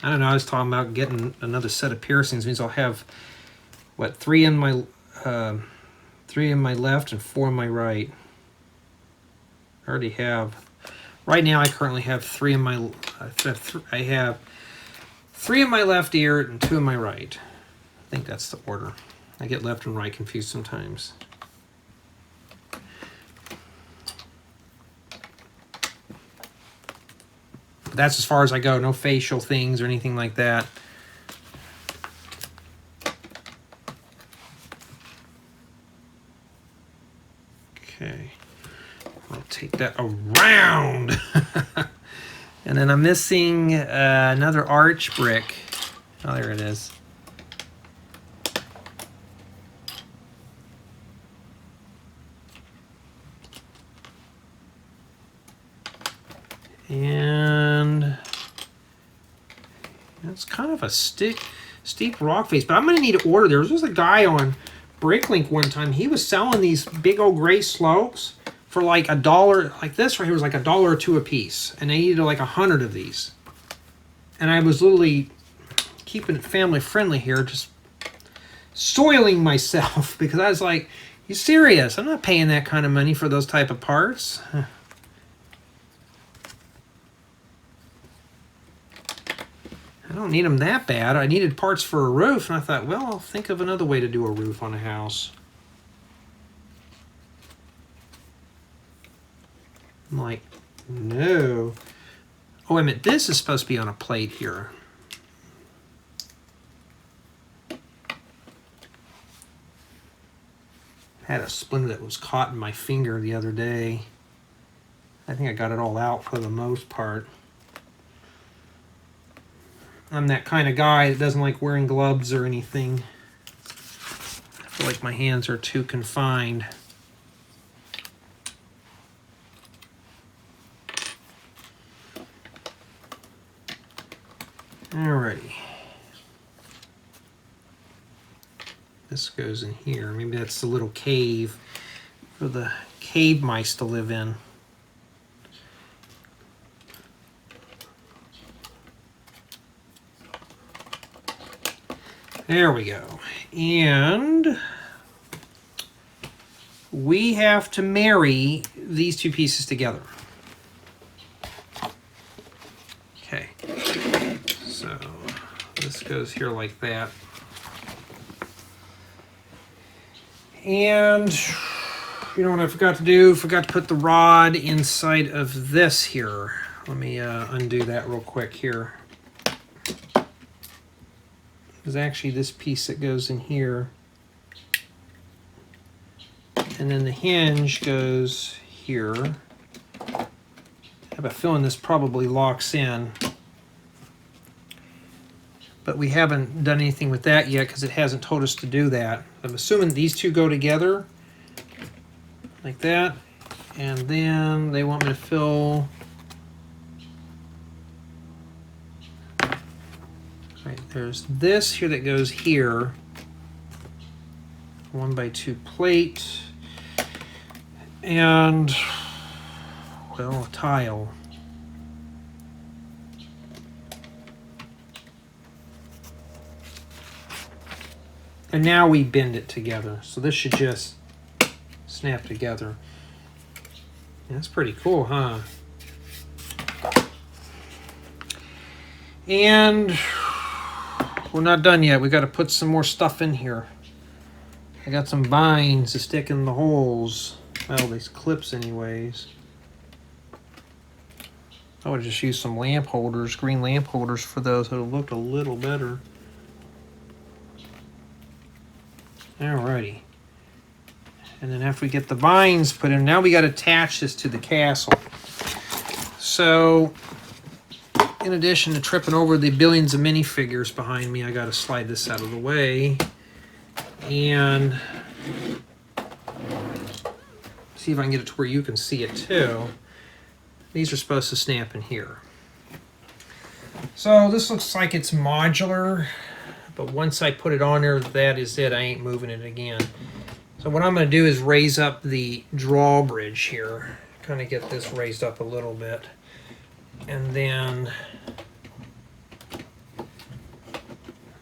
I don't know. I was talking about getting another set of piercings. Means I'll have what, three in my left and 4 in my right. I already have. Right now, I currently have 3 in my. I have 3 in my left ear and 2 in my right. I think that's the order. I get left and right confused sometimes. But that's as far as I go. No facial things or anything like that. Okay. I'll take that around. And then I'm missing another arch brick. Oh, there it is. And it's kind of a steep rock face, but I'm going to need to order. There was a guy on Bricklink one time. He was selling these big old gray slopes for like $1. Like this right here was like $1 or $2 a piece, and they needed like 100 of these. And I was literally keeping it family friendly here, just soiling myself because I was like, "You serious? I'm not paying that kind of money for those type of parts." I don't need them that bad. I needed parts for a roof, and I thought, well, I'll think of another way to do a roof on a house. I'm like, no. Oh, wait a minute. This is supposed to be on a plate here. I had a splinter that was caught in my finger the other day. I think I got it all out for the most part. I'm that kind of guy that doesn't like wearing gloves or anything. I feel like my hands are too confined. Alrighty. This goes in here. Maybe that's the little cave for the cave mice to live in. There we go. And we have to marry these two pieces together. Okay. So this goes here like that. And You know what I forgot to do? Forgot to put the rod inside of this here. Let me undo that real quick here. There's actually this piece that goes in here. And then the hinge goes here. I have a feeling this probably locks in. But we haven't done anything with that yet because it hasn't told us to do that. I'm assuming these two go together like that. And then they want me to fill... Right, there's this here that goes here. 1x2 plate. And, well, a tile. And now we bend it together. So this should just snap together. That's pretty cool, huh? And we're not done yet. We got to put some more stuff in here. I got some vines to stick in the holes. Well, these clips anyways. I would have just used some lamp holders, green lamp holders for those. It would have looked a little better. Alrighty. And then after we get the vines put in, now we got to attach this to the castle. So, in addition to tripping over the billions of minifigures behind me, I got to slide this out of the way. And see if I can get it to where you can see it too. These are supposed to snap in here. So this looks like it's modular, but once I put it on there, that is it. I ain't moving it again. So what I'm going to do is raise up the drawbridge here. Kind of get this raised up a little bit. And then,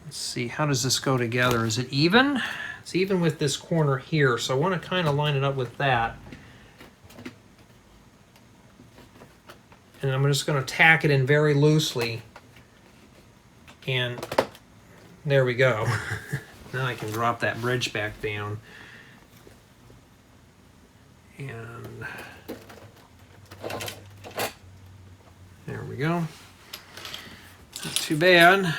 let's see, how does this go together? Is it even? It's even with this corner here, so I want to kind of line it up with that. And I'm just going to tack it in very loosely. And there we go. Now I can drop that bridge back down. And there we go. Not too bad.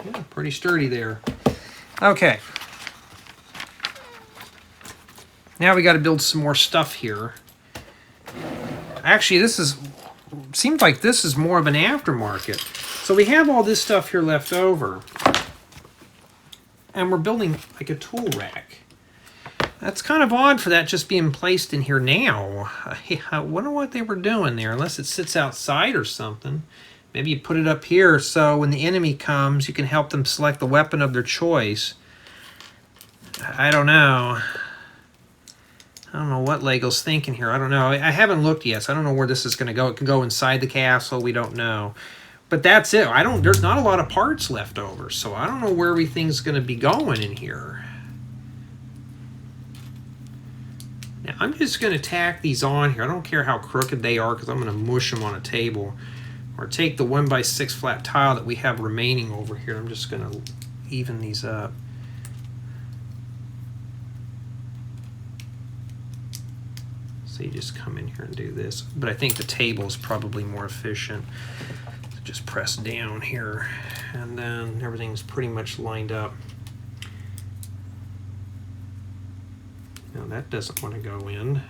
Yeah, pretty sturdy there. Okay. Now we got to build some more stuff here. Actually, seems like this is more of an aftermarket. So we have all this stuff here left over. And we're building like a tool rack. That's kind of odd for that just being placed in here now. I wonder what they were doing there, unless it sits outside or something. Maybe you put it up here so when the enemy comes, you can help them select the weapon of their choice. I don't know. I don't know what Lego's thinking here. I don't know. I haven't looked yet, so I don't know where this is going to go. It can go inside the castle. We don't know. But that's it. There's not a lot of parts left over, so I don't know where everything's going to be going in here. Now, I'm just going to tack these on here. I don't care how crooked they are because I'm going to mush them on a table. Or take the 1x6 flat tile that we have remaining over here. I'm just going to even these up. So you just come in here and do this. But I think the table is probably more efficient. So just press down here. And then everything's pretty much lined up. Now that doesn't want to go in.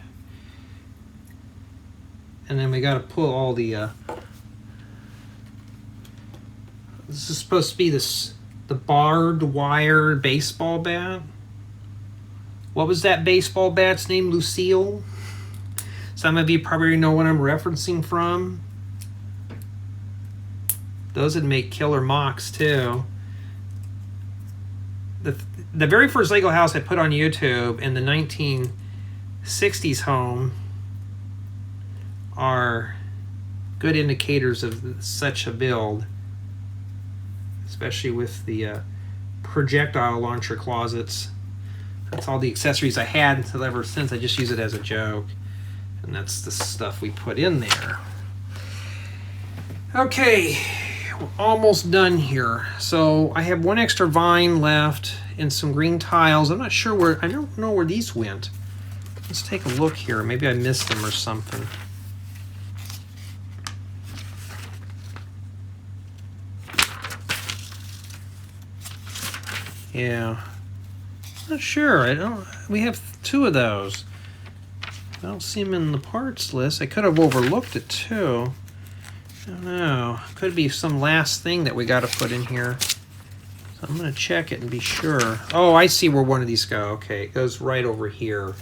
And then we got to pull all the... this is supposed to be the barbed wire baseball bat. What was that baseball bat's name? Lucille? Some of you probably know what I'm referencing from. Those would make killer mocks too. The very first Lego house I put on YouTube in the 1960s home are good indicators of such a build, especially with the projectile launcher closets. That's all the accessories I had until ever since. I just use it as a joke. And that's the stuff we put in there. Okay, we're almost done here. So I have one extra vine left and some green tiles. I'm not sure where, I don't know where these went. Let's take a look here. Maybe I missed them or something. Yeah, not sure. I don't. We have 2 of those. I don't see them in the parts list. I could have overlooked it too. I don't know. Could be some last thing that we got to put in here. So I'm going to check it and be sure. Oh, I see where one of these go. Okay, it goes right over here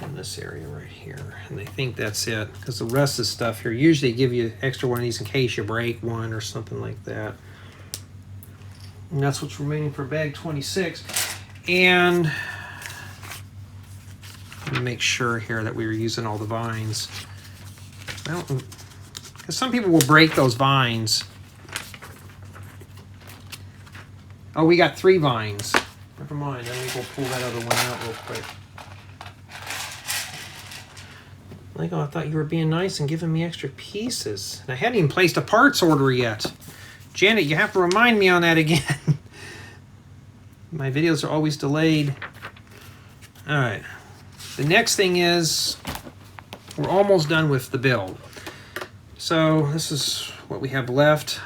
in this area right here. And I think that's it, because the rest of the stuff here, usually give you extra one of these in case you break one or something like that. And that's what's remaining for bag 26. And let me make sure here that we were using all the vines. Well, because some people will break those vines. Oh, we got 3 vines. Never mind. Let me go pull that other one out real quick. Lego, I thought you were being nice and giving me extra pieces. And I hadn't even placed a parts order yet. Janet, you have to remind me on that again. My videos are always delayed. All right. The next thing is we're almost done with the build. So this is what we have left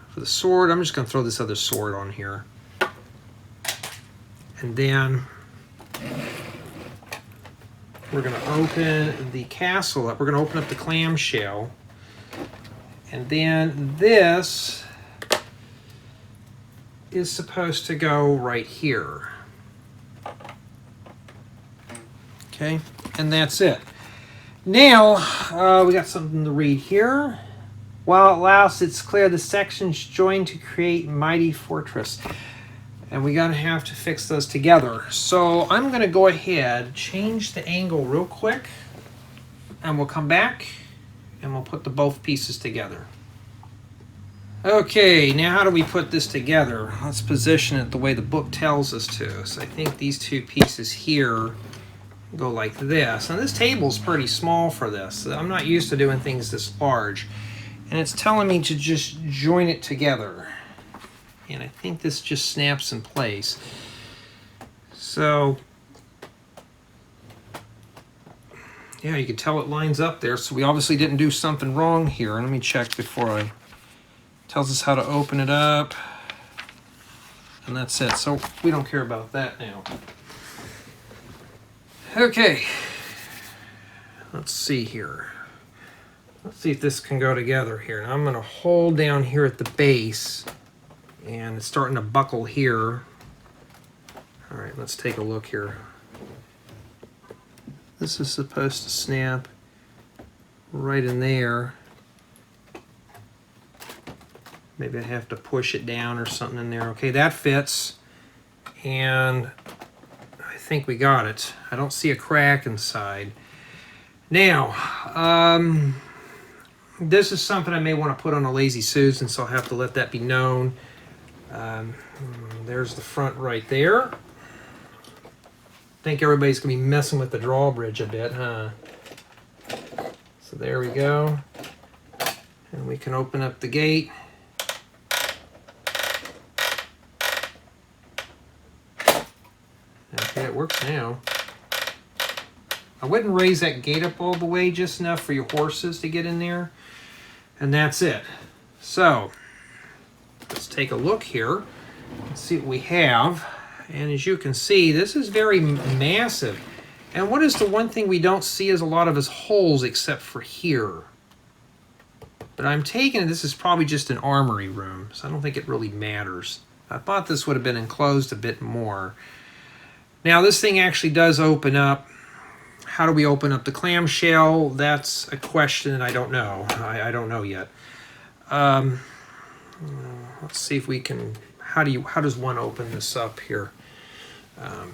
for the sword. I'm just going to throw this other sword on here. And then we're going to open the castle up. We're going to open up the clamshell. And then this is supposed to go right here. Okay, and that's it. Now, we got something to read here. While at last it's clear the sections join to create mighty fortress. And we're gonna have to fix those together. So I'm gonna go ahead, change the angle real quick, and we'll come back and we'll put the both pieces together. Okay, now how do we put this together? Let's position it the way the book tells us to. So I think these 2 pieces here go like this. Now this table's pretty small for this. I'm not used to doing things this large. And it's telling me to just join it together. And I think this just snaps in place. So, yeah, you can tell it lines up there. So we obviously didn't do something wrong here. Let me check before I... Tells us how to open it up. And that's it. So we don't care about that now. Okay. Let's see here. Let's see if this can go together here. Now I'm going to hold down here at the base. And it's starting to buckle here. All right, let's take a look here. This is supposed to snap right in there. Maybe I have to push it down or something in there. Okay, that fits. And I think we got it. I don't see a crack inside. Now, this is something I may want to put on a Lazy Susan, so I'll have to let that be known. There's the front right there. I think everybody's going to be messing with the drawbridge a bit, huh? So there we go. And we can open up the gate. Okay, it works now. I wouldn't raise that gate up all the way, just enough for your horses to get in there. And that's it. So, let's take a look here and see what we have. And as you can see, this is very massive. And what is the one thing we don't see is a lot of his holes except for here. But I'm taking it this is probably just an armory room, so I don't think it really matters. I thought this would have been enclosed a bit more. Now this thing actually does open up. How do we open up the clamshell? That's a question I don't know. I don't know yet. Let's see if we can, how does one open this up here?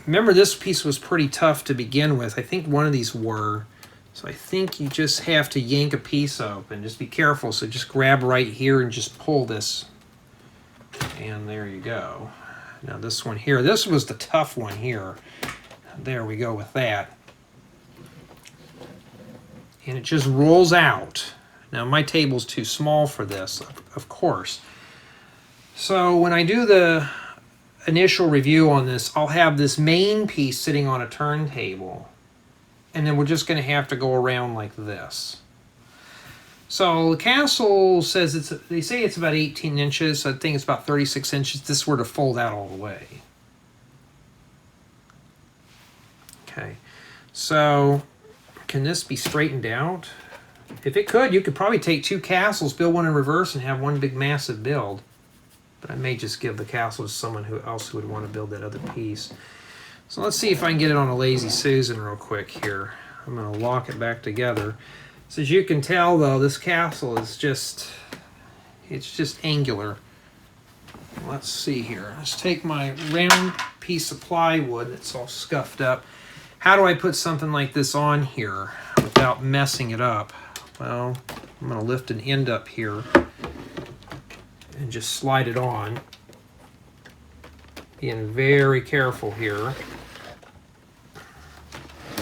Remember this piece was pretty tough to begin with. I think one of these were. So I think you just have to yank a piece open. Just be careful. So just grab right here and just pull this. And there you go. Now this one here, this was the tough one here. There we go with that. And it just rolls out. Now my table's too small for this, of course. So when I do the initial review on this, I'll have this main piece sitting on a turntable, and then we're just going to have to go around like this. So the castle says they say it's about 18 inches. I think it's about 36 inches. This were to fold out all the way. Okay, so can this be straightened out? If it could, you could probably take two castles, build one in reverse, and have one big massive build. But I may just give the castle to someone else who would want to build that other piece. So let's see if I can get it on a Lazy Susan real quick here. I'm going to lock it back together. So as you can tell, though, this castle is just angular. Let's see here. Let's take my round piece of plywood that's all scuffed up. How do I put something like this on here without messing it up? Well, I'm going to lift an end up here and just slide it on. Being very careful here.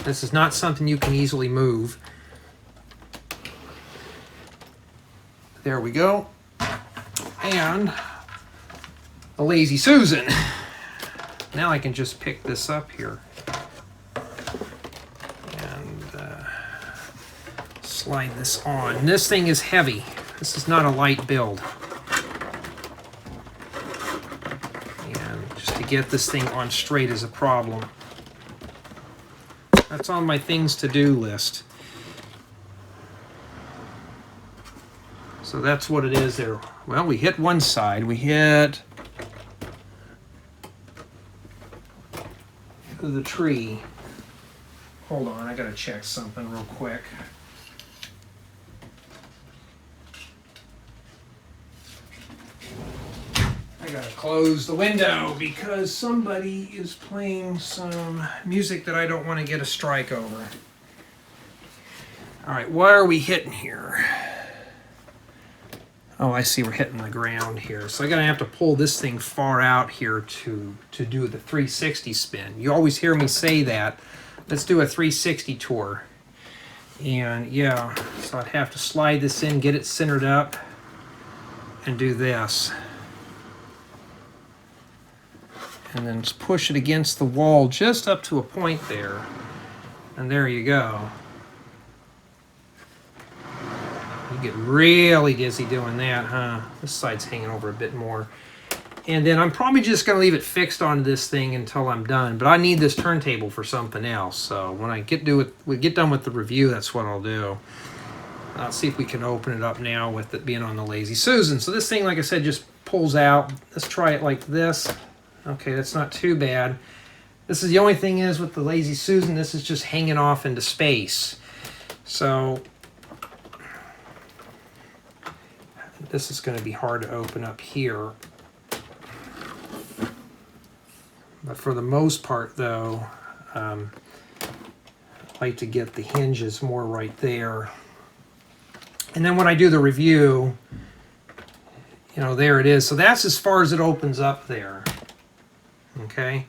This is not something you can easily move. There we go. And a Lazy Susan. Now I can just pick this up here and slide this on. This thing is heavy. This is not a light build. And just to get this thing on straight is a problem. That's on my things to do list. So that's what it is there. Well, we hit one side. We hit the tree. Hold on, I gotta check something real quick. I gotta close the window because somebody is playing some music that I don't want to get a strike over. All right, what are we hitting here? Oh, I see, we're hitting the ground here. So I'm gonna have to pull this thing far out here to do the 360 spin. You always hear me say that. Let's do a 360 tour. And yeah, so I'd have to slide this in, get it centered up, and do this. And then just push it against the wall just up to a point there. And there you go. You get really dizzy doing that, huh? This side's hanging over a bit more. And then I'm probably just going to leave it fixed onto this thing until I'm done. But I need this turntable for something else. So when I get done with the review, that's what I'll do. I'll see if we can open it up now with it being on the Lazy Susan. So this thing, like I said, just pulls out. Let's try it like this. Okay, that's not too bad. This is the only thing is with the Lazy Susan, this is just hanging off into space. So this is going to be hard to open up here. But for the most part, though, I like to get the hinges more right there. And then when I do the review, you know, there it is. So that's as far as it opens up there. Okay.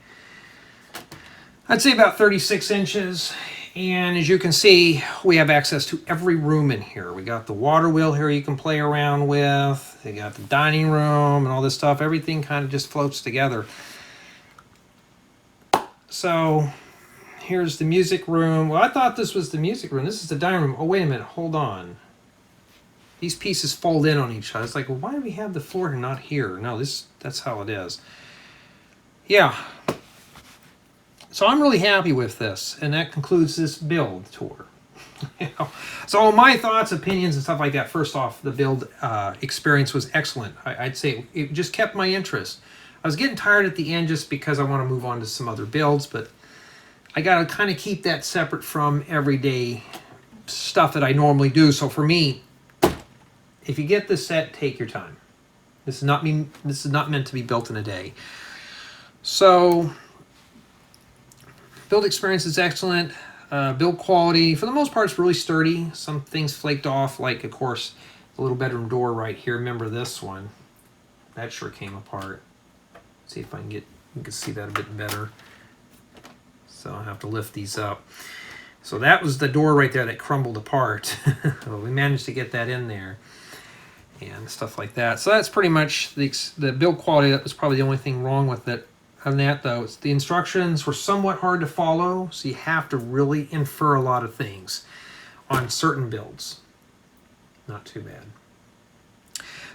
I'd say about 36 inches. And as you can see, we have access to every room in here. We got the water wheel here you can play around with. They got the dining room and all this stuff. Everything kind of just floats together. So here's the music room. Well, I thought this was the music room. This is the dining room. Oh, wait a minute. Hold on. These pieces fold in on each other. It's like, well, why do we have the floor here, not here? No, that's how it is. Yeah. So I'm really happy with this, and that concludes this build tour. You know? So my thoughts, opinions, and stuff like that. First off, the build experience was excellent. I'd say it just kept my interest. I was getting tired at the end just because I want to move on to some other builds, but I got to kind of keep that separate from everyday stuff that I normally do. So for me, if you get this set, take your time. This is not meant to be built in a day. So build experience is excellent. Build quality, for the most part, is really sturdy. Some things flaked off, like, of course, the little bedroom door right here. Remember this one? That sure came apart. Let's see if you can see that a bit better. So I'll have to lift these up. So that was the door right there that crumbled apart. We managed to get that in there and stuff like that. So that's pretty much the build quality. That was probably the only thing wrong with it. Other than that, though, the instructions were somewhat hard to follow, so you have to really infer a lot of things on certain builds. Not too bad.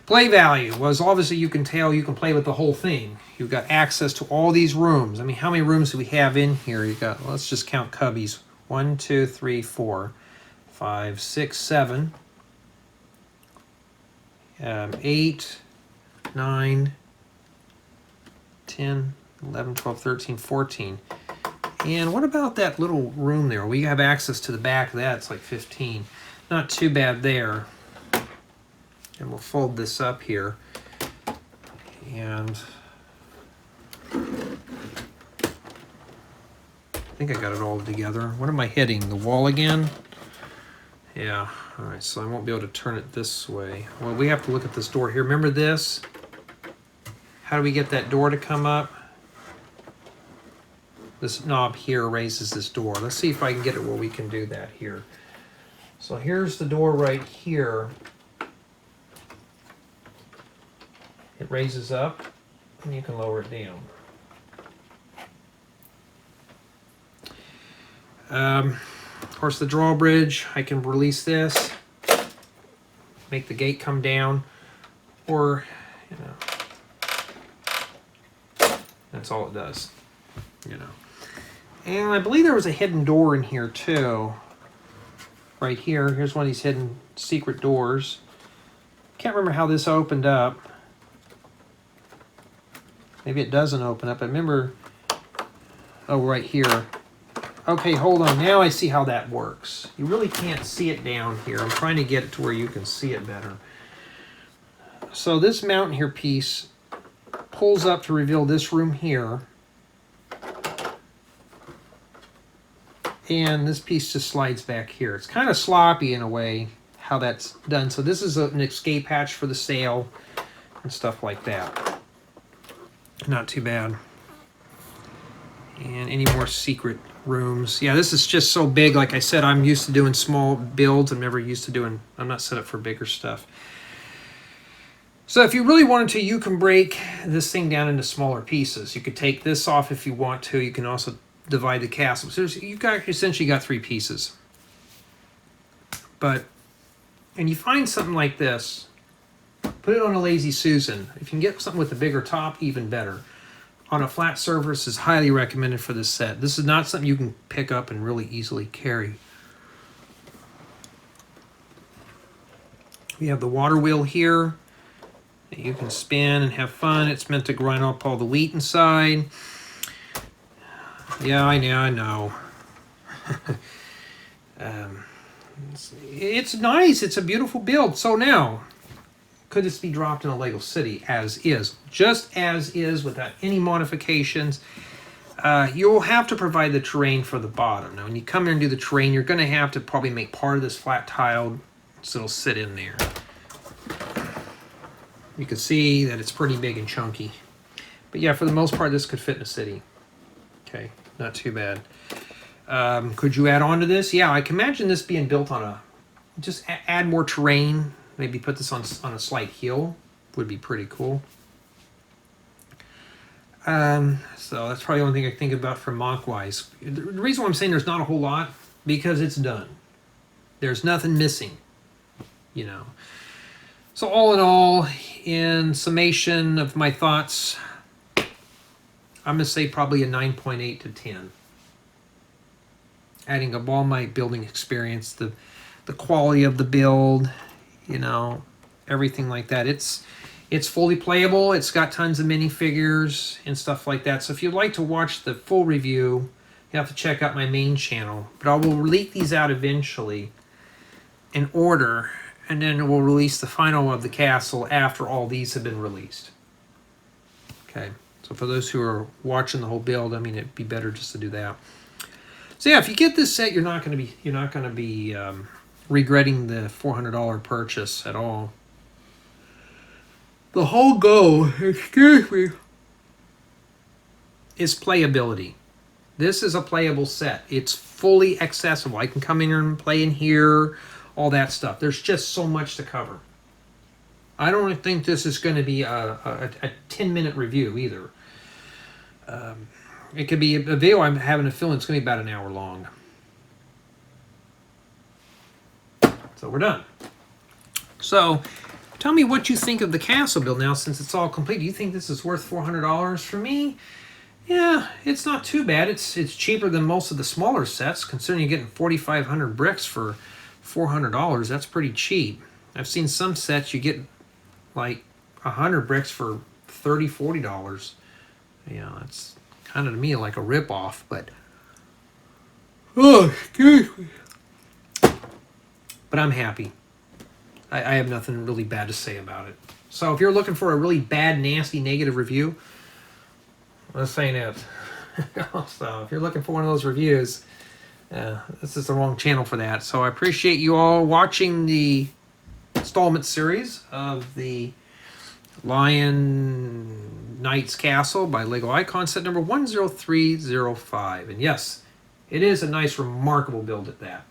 Play value was obviously, you can tell you can play with the whole thing. You've got access to all these rooms. I mean, how many rooms do we have in here? You got, let's just count cubbies. 1, 2, 3, 4, 5, 6, 7, 8, 9, 10, 11, 12, 13, 14. And what about that little room there? We have access to the back of that. It's like 15. Not too bad there. And we'll fold this up here. And I think I got it all together. What am I hitting? The wall again? Yeah. All right, so I won't be able to turn it this way. Well, we have to look at this door here. Remember this? How do we get that door to come up? This knob here raises this door. Let's see if I can get it where we can do that here. So here's the door right here. It raises up, and you can lower it down. Of course, the drawbridge, I can release this, make the gate come down, or, you know, that's all it does, you know. And I believe there was a hidden door in here too. Right here, here's one of these hidden secret doors. Can't remember how this opened up. Maybe it doesn't open up. I remember, oh, right here. Okay, hold on. Now I see how that works. You really can't see it down here. I'm trying to get it to where you can see it better. So this mountain here piece pulls up to reveal this room here. And this piece just slides back here. It's kind of sloppy in a way how that's done. So this is an escape hatch for the sail and stuff like that. Not too bad. And any more secret rooms? Yeah, this is just so big. Like I said, I'm used to doing small builds. I'm never used to doing, I'm not set up for bigger stuff. So if you really wanted to, you can break this thing down into smaller pieces. You could take this off if you want to. You can also divide the castle. So you've got essentially got 3 pieces. But, and you find something like this, put it on a Lazy Susan. If you can get something with a bigger top, even better. On a flat surface is highly recommended for this set. This is not something you can pick up and really easily carry. We have the water wheel here that you can spin and have fun. It's meant to grind up all the wheat inside. Yeah, I know. It's nice. It's a beautiful build. So now, could this be dropped in a Lego City as is? Just as is, without any modifications. You'll have to provide the terrain for the bottom. Now, when you come here and do the terrain, you're going to have to probably make part of this flat tiled so it'll sit in there. You can see that it's pretty big and chunky. But yeah, for the most part, this could fit in a city. Okay, not too bad. Could you add on to this? Yeah, I can imagine this being built on a... Just add more terrain. Maybe put this on a slight hill. Would be pretty cool. So that's probably the only thing I think about for mock-wise. The reason why I'm saying there's not a whole lot, because it's done. There's nothing missing, you know. So all in all, in summation of my thoughts, I'm going to say probably a 9.8 to 10. Adding up all my building experience, the quality of the build, you know, everything like that. It's fully playable. It's got tons of minifigures and stuff like that. So if you'd like to watch the full review, you have to check out my main channel. But I will leak these out eventually in order, and then we'll release the final of the castle after all these have been released. Okay. So for those who are watching the whole build, I mean, it'd be better just to do that. So yeah, if you get this set, you're not going to be regretting the $400 purchase at all. The whole goal, excuse me, is playability. This is a playable set. It's fully accessible. I can come in here and play in here, all that stuff. There's just so much to cover. I don't think this is going to be a 10-minute review either. It could be a video I'm having a feeling it's going to be about an hour long. So we're done. So tell me what you think of the castle build now since it's all complete. Do you think this is worth $400? For me, yeah, it's not too bad. It's cheaper than most of the smaller sets, considering you're getting 4,500 bricks for $400. That's pretty cheap. I've seen some sets you get like 100 bricks for $30, $40. Yeah, that's kind of to me like a ripoff, but oh, excuse me. But I'm happy. I have nothing really bad to say about it. So if you're looking for a really bad, nasty, negative review, this ain't it. So if you're looking for one of those reviews, this is the wrong channel for that. So I appreciate you all watching the installment series of the Lion Knights Castle by Lego Icon, set number 10305. And yes, it is a nice, remarkable build at that.